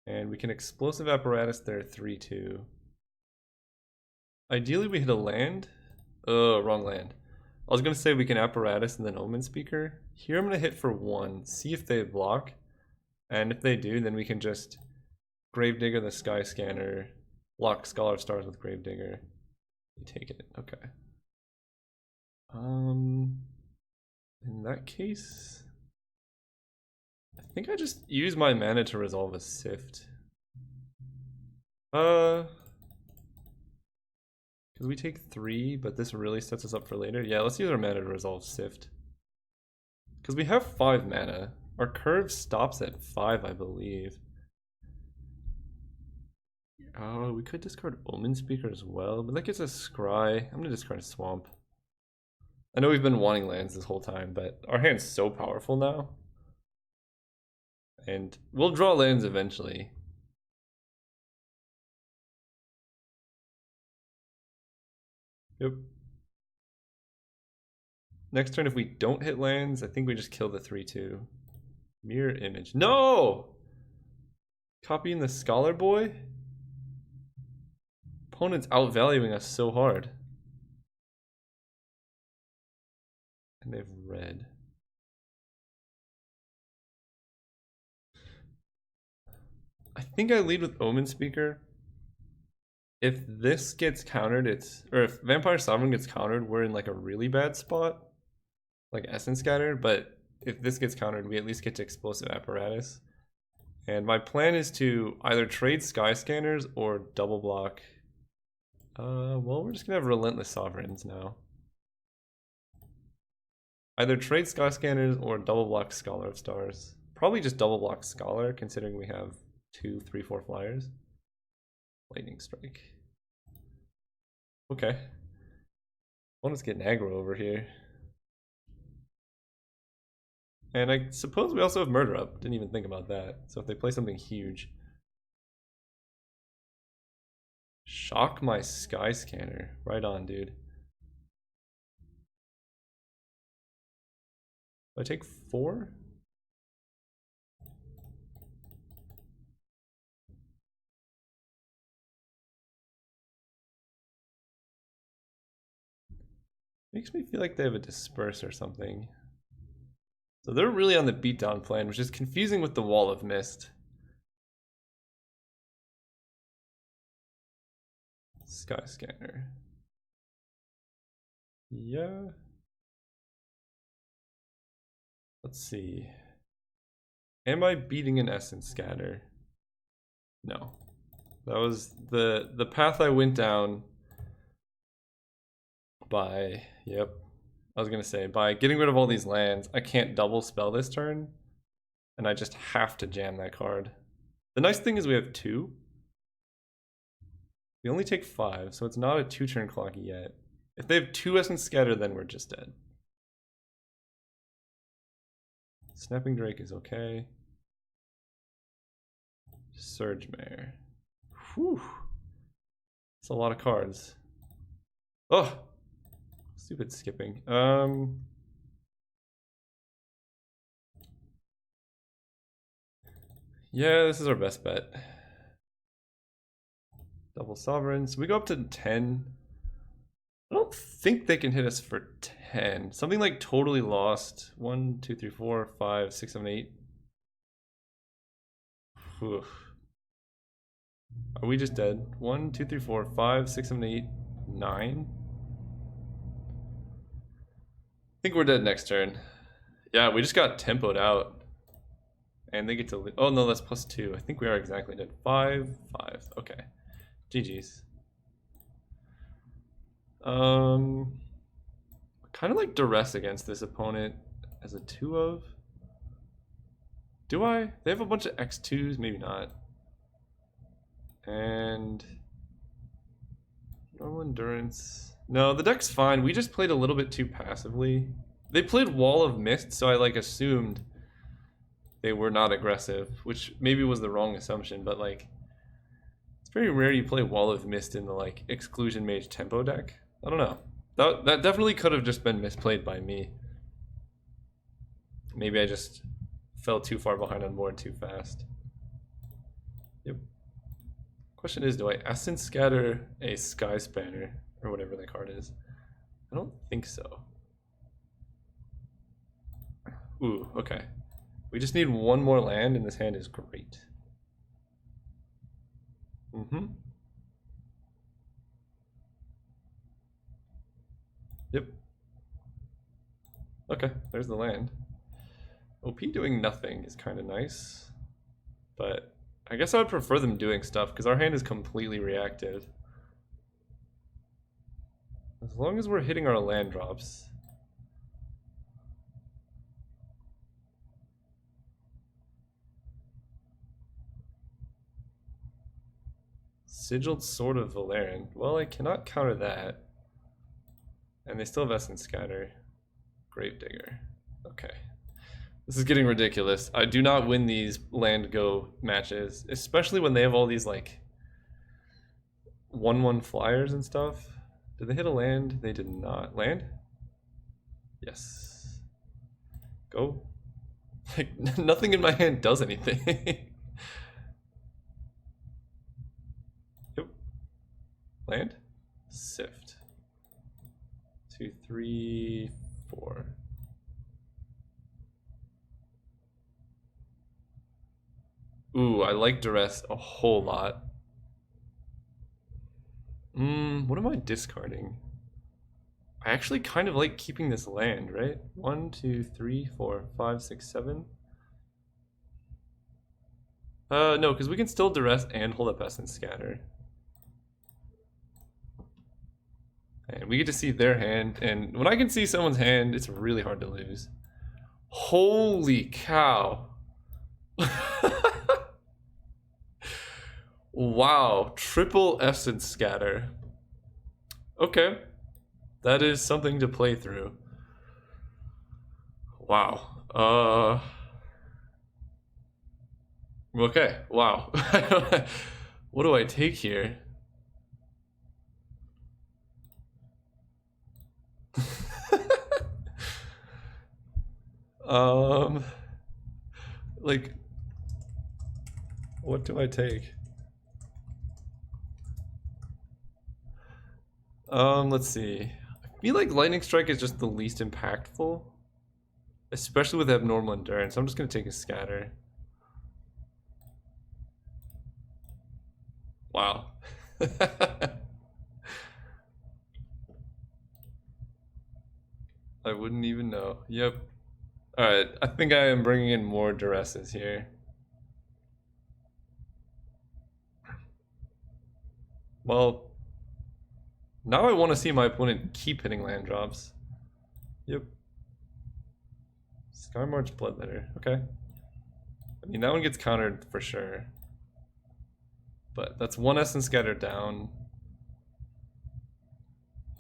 And we can Explosive Apparatus their 3/2. Ideally we hit a land. Oh, wrong land. I was going to say we can Apparatus and then Omen Speaker. Here I'm going to hit for 1, see if they block. And if they do, then we can just Gravedigger the Sky Scanner, block Scholar of Stars with Gravedigger. You take it, okay. In that case, I think I just use my mana to resolve a Sift. Because Could we take 3, but this really sets us up for later? Yeah, let's use our mana to resolve Sift. Because we have 5 mana. Our curve stops at 5, I believe. Oh, we could discard Omen Speaker as well, but that gets us Scry. I'm going to discard a Swamp. I know we've been wanting lands this whole time, but our hand's so powerful now. And we'll draw lands eventually. Yep. Next turn, if we don't hit lands, I think we just kill the 3/2. Mirror Image. No! Copying the Scholar Boy? Opponent's outvaluing us so hard. And they've red. I think I lead with Omen Speaker. If this gets countered, or if Vampire Sovereign gets countered, we're in like a really bad spot. Like Essence Scatter, but if this gets countered, we at least get to Explosive Apparatus. And my plan is to either trade Sky Scanners or double block. Well, we're just gonna have Relentless Sovereigns now. Either trade Sky Scanners or double block Scholar of Stars. Probably just double block Scholar, considering we have 2, 3, 4 flyers. Lightning Strike. Okay. Opponent's getting aggro over here. And I suppose we also have Murder Up. Didn't even think about that. So if they play something huge. Shock my Sky Scanner. Right on, dude. Do I take 4? Makes me feel like they have a Disperse or something. So they're really on the beatdown plan, which is confusing with the Wall of Mist. Sky Scanner. Yeah. Let's see. Am I beating an Essence Scatter? No. That was the path I went down by, yep. I was gonna say, by getting rid of all these lands, I can't double spell this turn, and I just have to jam that card. The nice thing is we have 2. We only take 5, so it's not a 2-turn clock yet. If they have 2 Essence Scatter, then we're just dead. Snapping Drake is okay. Surge Mare. Whew. That's a lot of cards. Oh! Stupid skipping. Yeah, this is our best bet. Double Sovereigns. We go up to 10. I don't think they can hit us for 10. Something like Totally Lost. 1, 2, 3, 4, 5, 6, 7, 8. Whew. Are we just dead? 1, 2, 3, 4, 5, 6, 7, 8, 9. I think we're dead next turn. Yeah, we just got tempoed out. And they get to... Oh, no, that's +2. I think we are exactly dead. 5, 5. Okay. GG's. Kind of like duress against this opponent as a 2 of. Do I? They have a bunch of X2s, maybe not. And normal endurance. No, the deck's fine. We just played a little bit too passively. They played Wall of Mist, so I like assumed they were not aggressive, which maybe was the wrong assumption, but like it's very rare you play Wall of Mist in the like Exclusion Mage tempo deck. I don't know. That definitely could have just been misplayed by me. Maybe I just fell too far behind on board too fast. Yep. Question is, do I Essence Scatter a Sky Spanner or whatever that card is? I don't think so. Ooh, okay. We just need one more land and this hand is great. Yep. Okay, there's the land. OP doing nothing is kind of nice, but I guess I would prefer them doing stuff because our hand is completely reactive. As long as we're hitting our land drops. Sigiled Sword of Valerian. Well, I cannot counter that. And they still have Essence Scatter. Gravedigger. Okay. This is getting ridiculous. I do not win these land go matches, especially when they have all these like 1/1 flyers and stuff. Did they hit a land? They did not. Land? Yes. Go. Like nothing in my hand does anything. Yep. Land? Sift. 2, 3, 4. Ooh, I like Duress a whole lot. What am I discarding? I actually kind of like keeping this land, right? 1, 2, 3, 4, 5, 6, 7. No, because we can still Duress and hold up Essence Scatter. And we get to see their hand, and when I can see someone's hand, it's really hard to lose. Holy cow. Wow, triple Essence Scatter. Okay, that is something to play through. Wow. Okay, wow. What do I take here? Like, what do I take? Let's see. I feel like Lightning Strike is just the least impactful, especially with abnormal endurance. I'm just gonna take a scatter. Wow. I wouldn't even know. Yep. Alright, I think I am bringing in more Duresses here. Well, now I want to see my opponent keep hitting land drops. Yep. Skymarch Bloodletter. Okay. I mean, that one gets countered for sure. But that's one Essence Scatter down.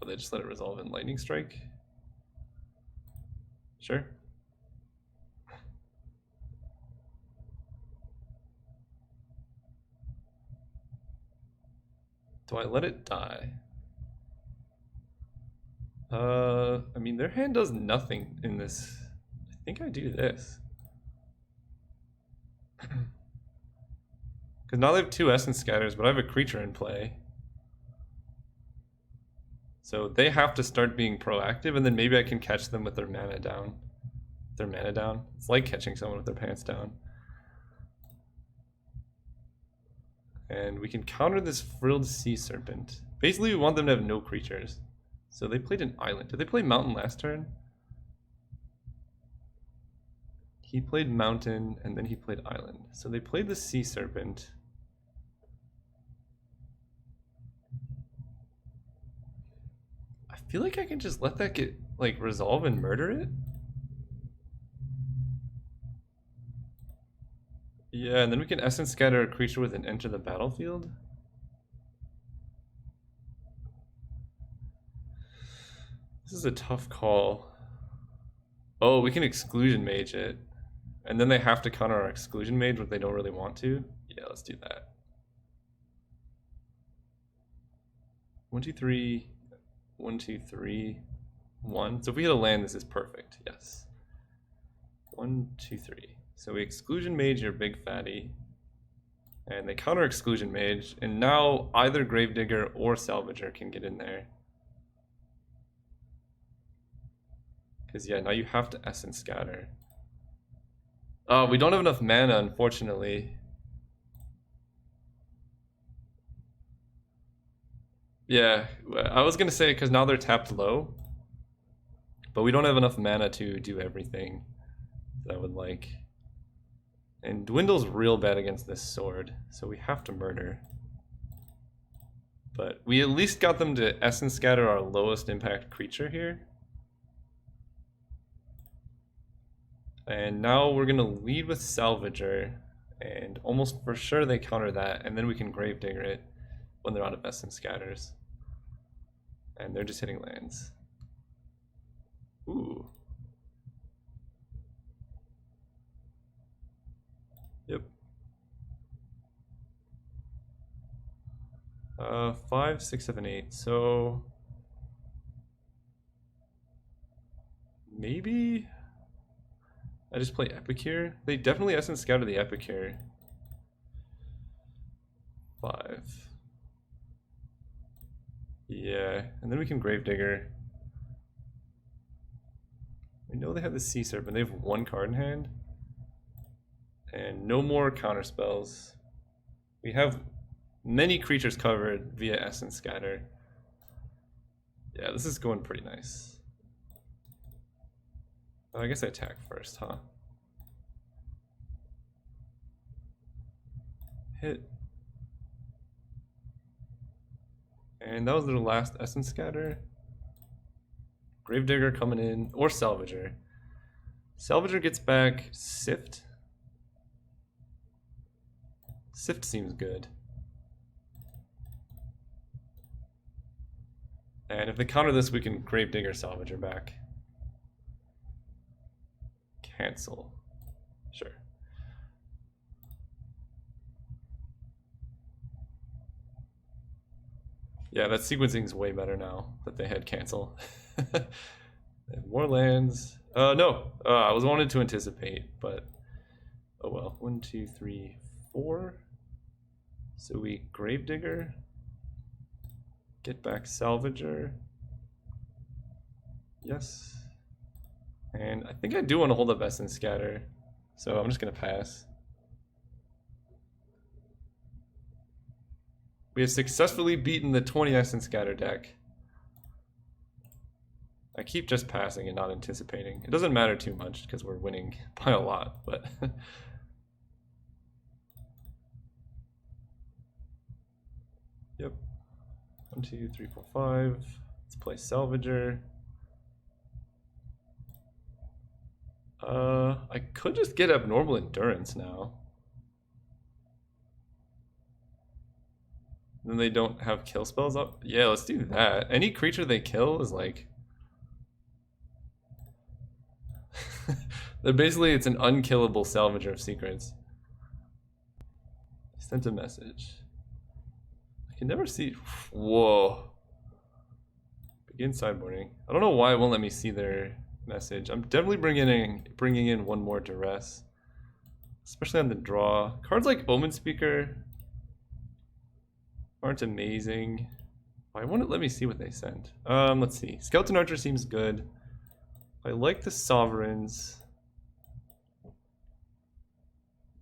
Oh, they just let it resolve in Lightning Strike? Sure. Do I let it die? I mean, their hand does nothing in this. I think I do this. Because now they have 2 Essence Scatters, but I have a creature in play. So they have to start being proactive, and then maybe I can catch them with their mana down. It's like catching someone with their pants down. And we can counter this Frilled Sea Serpent. Basically, we want them to have no creatures. So they played an island. Did they play mountain last turn? He played mountain, and then he played island. So they played the Sea Serpent. I feel like I can just let that get, like, resolve and murder it. Yeah, and then we can Essence Scatter a creature with an enter the battlefield. This is a tough call. Oh, we can Exclusion Mage it. And then they have to counter our Exclusion Mage when they don't really want to. Yeah, let's do that. 1, 2, 3. 1, 2, 3. 1. So if we hit a land, this is perfect. Yes. 1, 2, 3. So we Exclusion Mage your big fatty. And they counter Exclusion Mage. And now either Gravedigger or Salvager can get in there. Because, yeah, now you have to Essence Scatter. Oh, we don't have enough mana, unfortunately. Yeah, I was going to say because now they're tapped low. But we don't have enough mana to do everything that I would like. And Dwindle's real bad against this sword, so we have to murder. But we at least got them to Essence Scatter our lowest impact creature here. And now we're going to lead with Salvager. And almost for sure they counter that. And then we can Gravedigger it when they're out of Essence Scatters. And they're just hitting lands. Ooh. Yep. 5, 6, 7, 8. So maybe I just play Epic here. They definitely Essence Scatter the Epic here. 5. Yeah, and then we can Gravedigger. We know they have the Sea Serpent. They have 1 card in hand. And no more counter spells. We have many creatures covered via Essence Scatter. Yeah, this is going pretty nice. I guess I attack first, huh? Hit. And that was their last Essence Scatter. Gravedigger coming in, or Salvager. Salvager gets back Sift. Sift seems good. And if they counter this, we can Gravedigger Salvager back. Cancel. Sure. Yeah, that sequencing is way better now that they had cancel. They have more lands. No, I was wanted to anticipate, but oh well. 1, 2, 3, 4. So we Gravedigger, get back Salvager. Yes. And I think I do want to hold up Essence Scatter, so I'm just gonna pass. We have successfully beaten the 20 Essence Scatter deck. I keep just passing and not anticipating. It doesn't matter too much because we're winning by a lot, but yep. 1, 2, 3, 4, 5. Let's play Salvager. I could just get Abnormal Endurance now. Then they don't have kill spells up. Yeah, let's do that. Any creature they kill is like... Basically, it's an unkillable Salvager of Secrets. Sent a message. I can never see... Whoa. Begin sideboarding. I don't know why it won't let me see their message. I'm definitely bringing in 1 more Duress. Especially on the draw. Cards like Omen Speaker aren't amazing. Why won't it let me see what they sent? Let's see. Skeleton Archer seems good. I like the Sovereigns.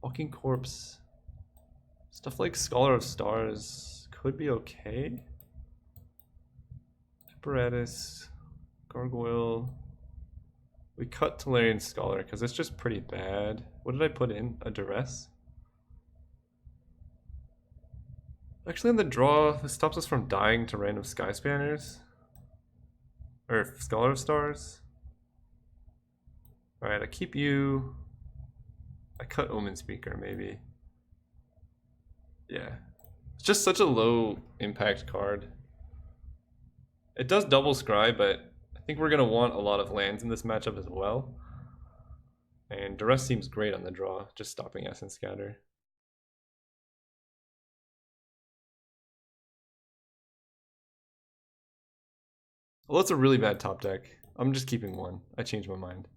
Walking Corpse. Stuff like Scholar of Stars could be okay. Apparatus. Gargoyle. We cut Tolarian Scholar because it's just pretty bad. What did I put in? A Duress? Actually, on the draw, this stops us from dying to random Sky Spanners. Or Scholar of Stars. Alright, I keep you. I cut Omen Speaker, maybe. Yeah. It's just such a low impact card. It does double Scry, but I think we're going to want a lot of lands in this matchup as well. And Duress seems great on the draw, just stopping Essence Scatter. Well, it's a really bad top deck. I'm just keeping 1. I changed my mind.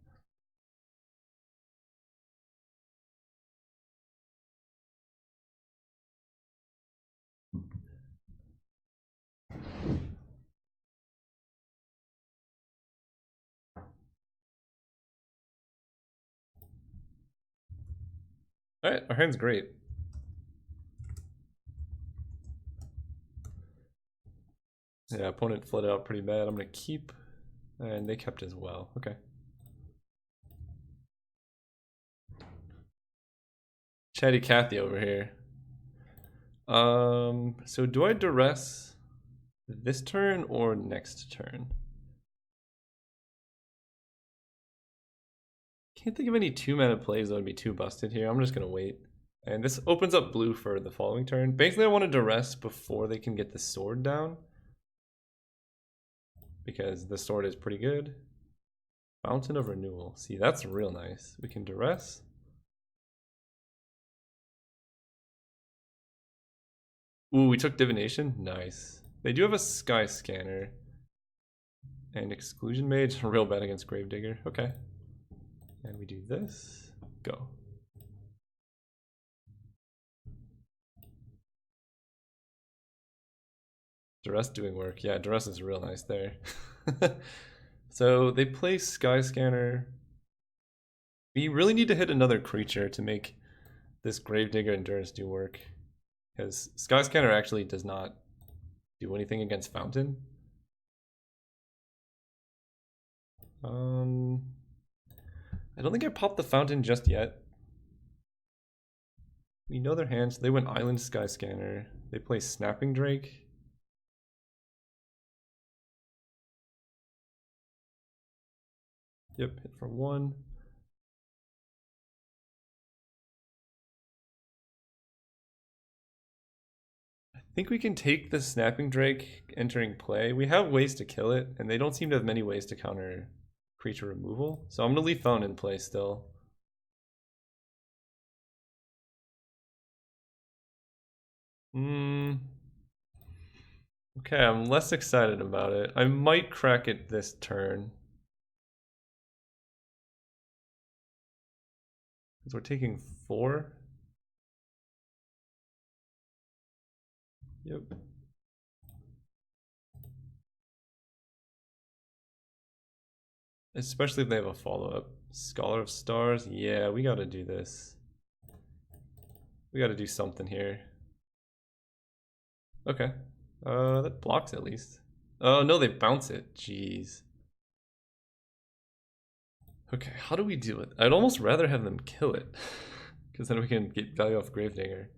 Alright, our hand's great. Yeah, opponent flooded out pretty bad. I'm gonna keep, and they kept as well. Okay. Chatty Cathy over here. So do I Duress? this turn or next turn. Can't think of any 2-mana plays that would be too busted here. I'm just gonna wait. And this opens up blue for the following turn. Basically, I wanted to rest before they can get the sword down, because the sword is pretty good. Fountain of Renewal. See, that's real nice. We can duress. Ooh, we took Divination. Nice. They do have a Sky Scanner. And Exclusion Mage. Real bad against Gravedigger. Okay. And we do this. Go. Duress doing work. Yeah, Duress is real nice there. So they play Sky Scanner. We really need to hit another creature to make this Gravedigger Endurance do work. Because Sky Scanner actually does not do anything against Fountain. I don't think I popped the Fountain just yet. We know their hands. They went Island Sky Scanner. They play Snapping Drake. Yep, hit for 1. I think we can take the Snapping Drake entering play. We have ways to kill it, and they don't seem to have many ways to counter creature removal. So I'm going to leave Fountain in play still. Okay, I'm less excited about it. I might crack it this turn. Because we're taking 4. Yep. Especially if they have a follow-up. Scholar of Stars. Yeah, we gotta do this. We gotta do something here. Okay. That blocks at least. Oh, no, they bounce it. Jeez. Okay, how do we do it? I'd almost rather have them kill it. Because then we can get value off Gravedigger.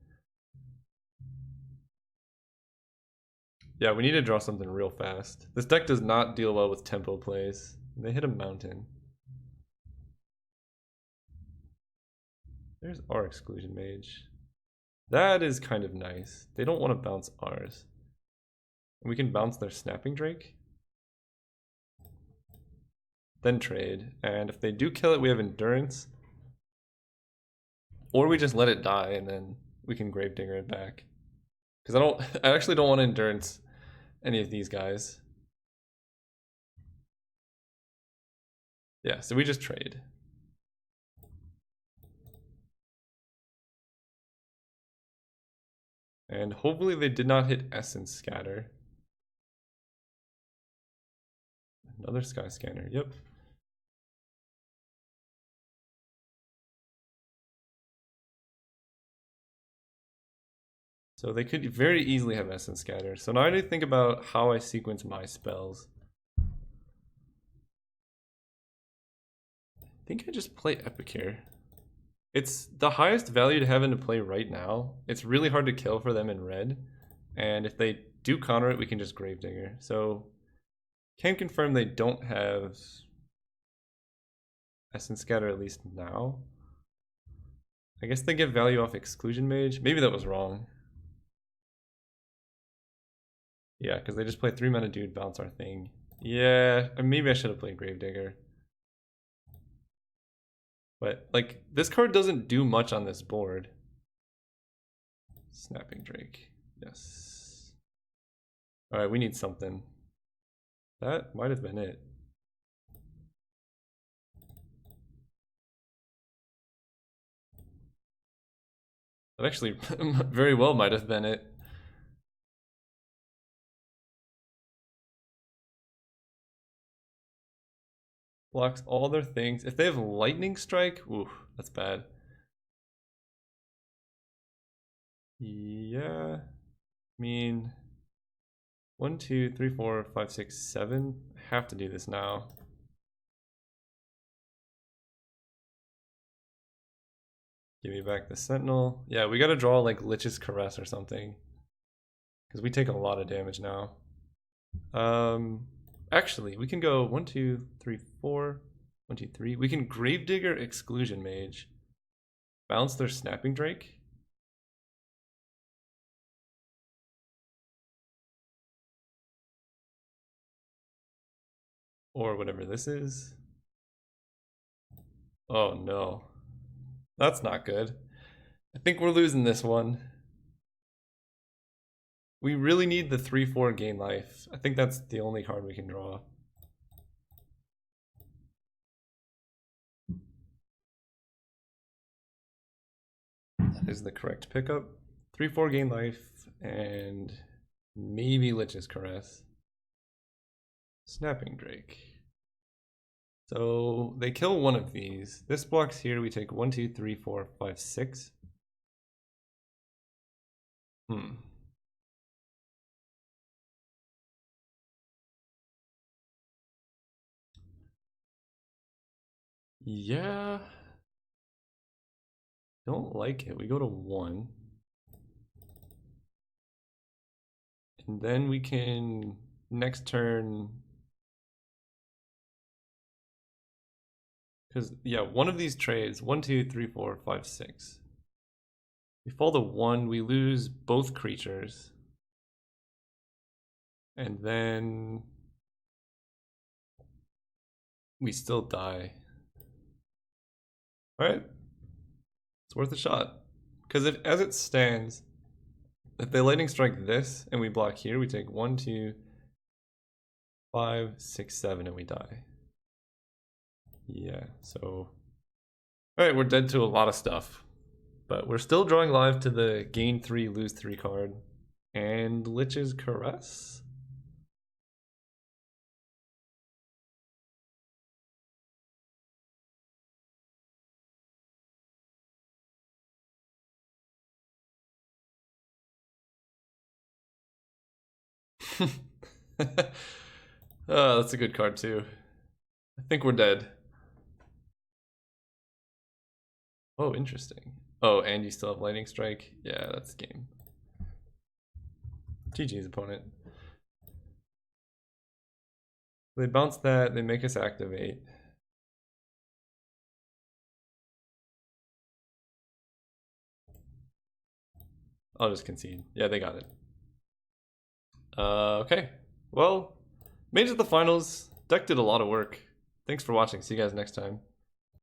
Yeah, we need to draw something real fast. This deck does not deal well with tempo plays. They hit a mountain. There's our Exclusion Mage. That is kind of nice. They don't want to bounce ours. And we can bounce their Snapping Drake. Then trade. And if they do kill it, we have Endurance. Or we just let it die and then we can Gravedigger it back. Because I actually don't want to Endurance any of these guys. Yeah, so we just trade. And hopefully they did not hit Essence Scatter. Another Sky Scanner, yep. So they could very easily have Essence Scatter. So now I need to think about how I sequence my spells. I think I just play Epic here. It's the highest value to have into play right now. It's really hard to kill for them in red. And if they do counter it, we can just Gravedigger. So can confirm they don't have Essence Scatter at least now. I guess they get value off Exclusion Mage. Maybe that was wrong. Yeah, because they just play 3-mana dude, bounce our thing. Yeah, maybe I should have played Gravedigger. But, like, this card doesn't do much on this board. Snapping Drake. Yes. Alright, we need something. That might have been it. That actually very well might have been it. Blocks all their things. If they have Lightning Strike, ooh, that's bad. Yeah, I mean, 1, 2, 3, 4, 5, 6, 7. Have to do this now. Give me back the Sentinel. Yeah, we gotta draw like Lich's Caress or something. Because we take a lot of damage now. Actually, we can go 1, 2, 3, 4. 1, 2, 3. We can Gravedigger Exclusion Mage. Bounce their Snapping Drake. Or whatever this is. Oh no. That's not good. I think we're losing this one. We really need the 3/4 gain life. I think that's the only card we can draw. That is the correct pickup. 3/4 gain life and maybe Lich's Caress. Snapping Drake. So they kill one of these. This blocks here. We take 1, 2, 3, 4, 5, 6. Yeah. Don't like it. We go to 1. And then we can next turn. Because, yeah, one of these trades 1, 2, 3, 4, 5, 6. We fall to 1, we lose both creatures. And then we still die. Alright. It's worth a shot. Because if, as it stands, if they lightning strike this and we block here, we take 1, 2, 5, 6, 7, and we die. Yeah, so. Alright, we're dead to a lot of stuff. But we're still drawing live to the gain 3, lose 3 card. And Lich's Caress? Oh, that's a good card too. I think we're dead. Oh, interesting. Oh, and you still have Lightning Strike? Yeah, that's game. GG's opponent. They bounce that, they make us activate. I'll just concede. Yeah, they got it. Okay. Well, made it to the finals. Deck did a lot of work. Thanks for watching. See you guys next time.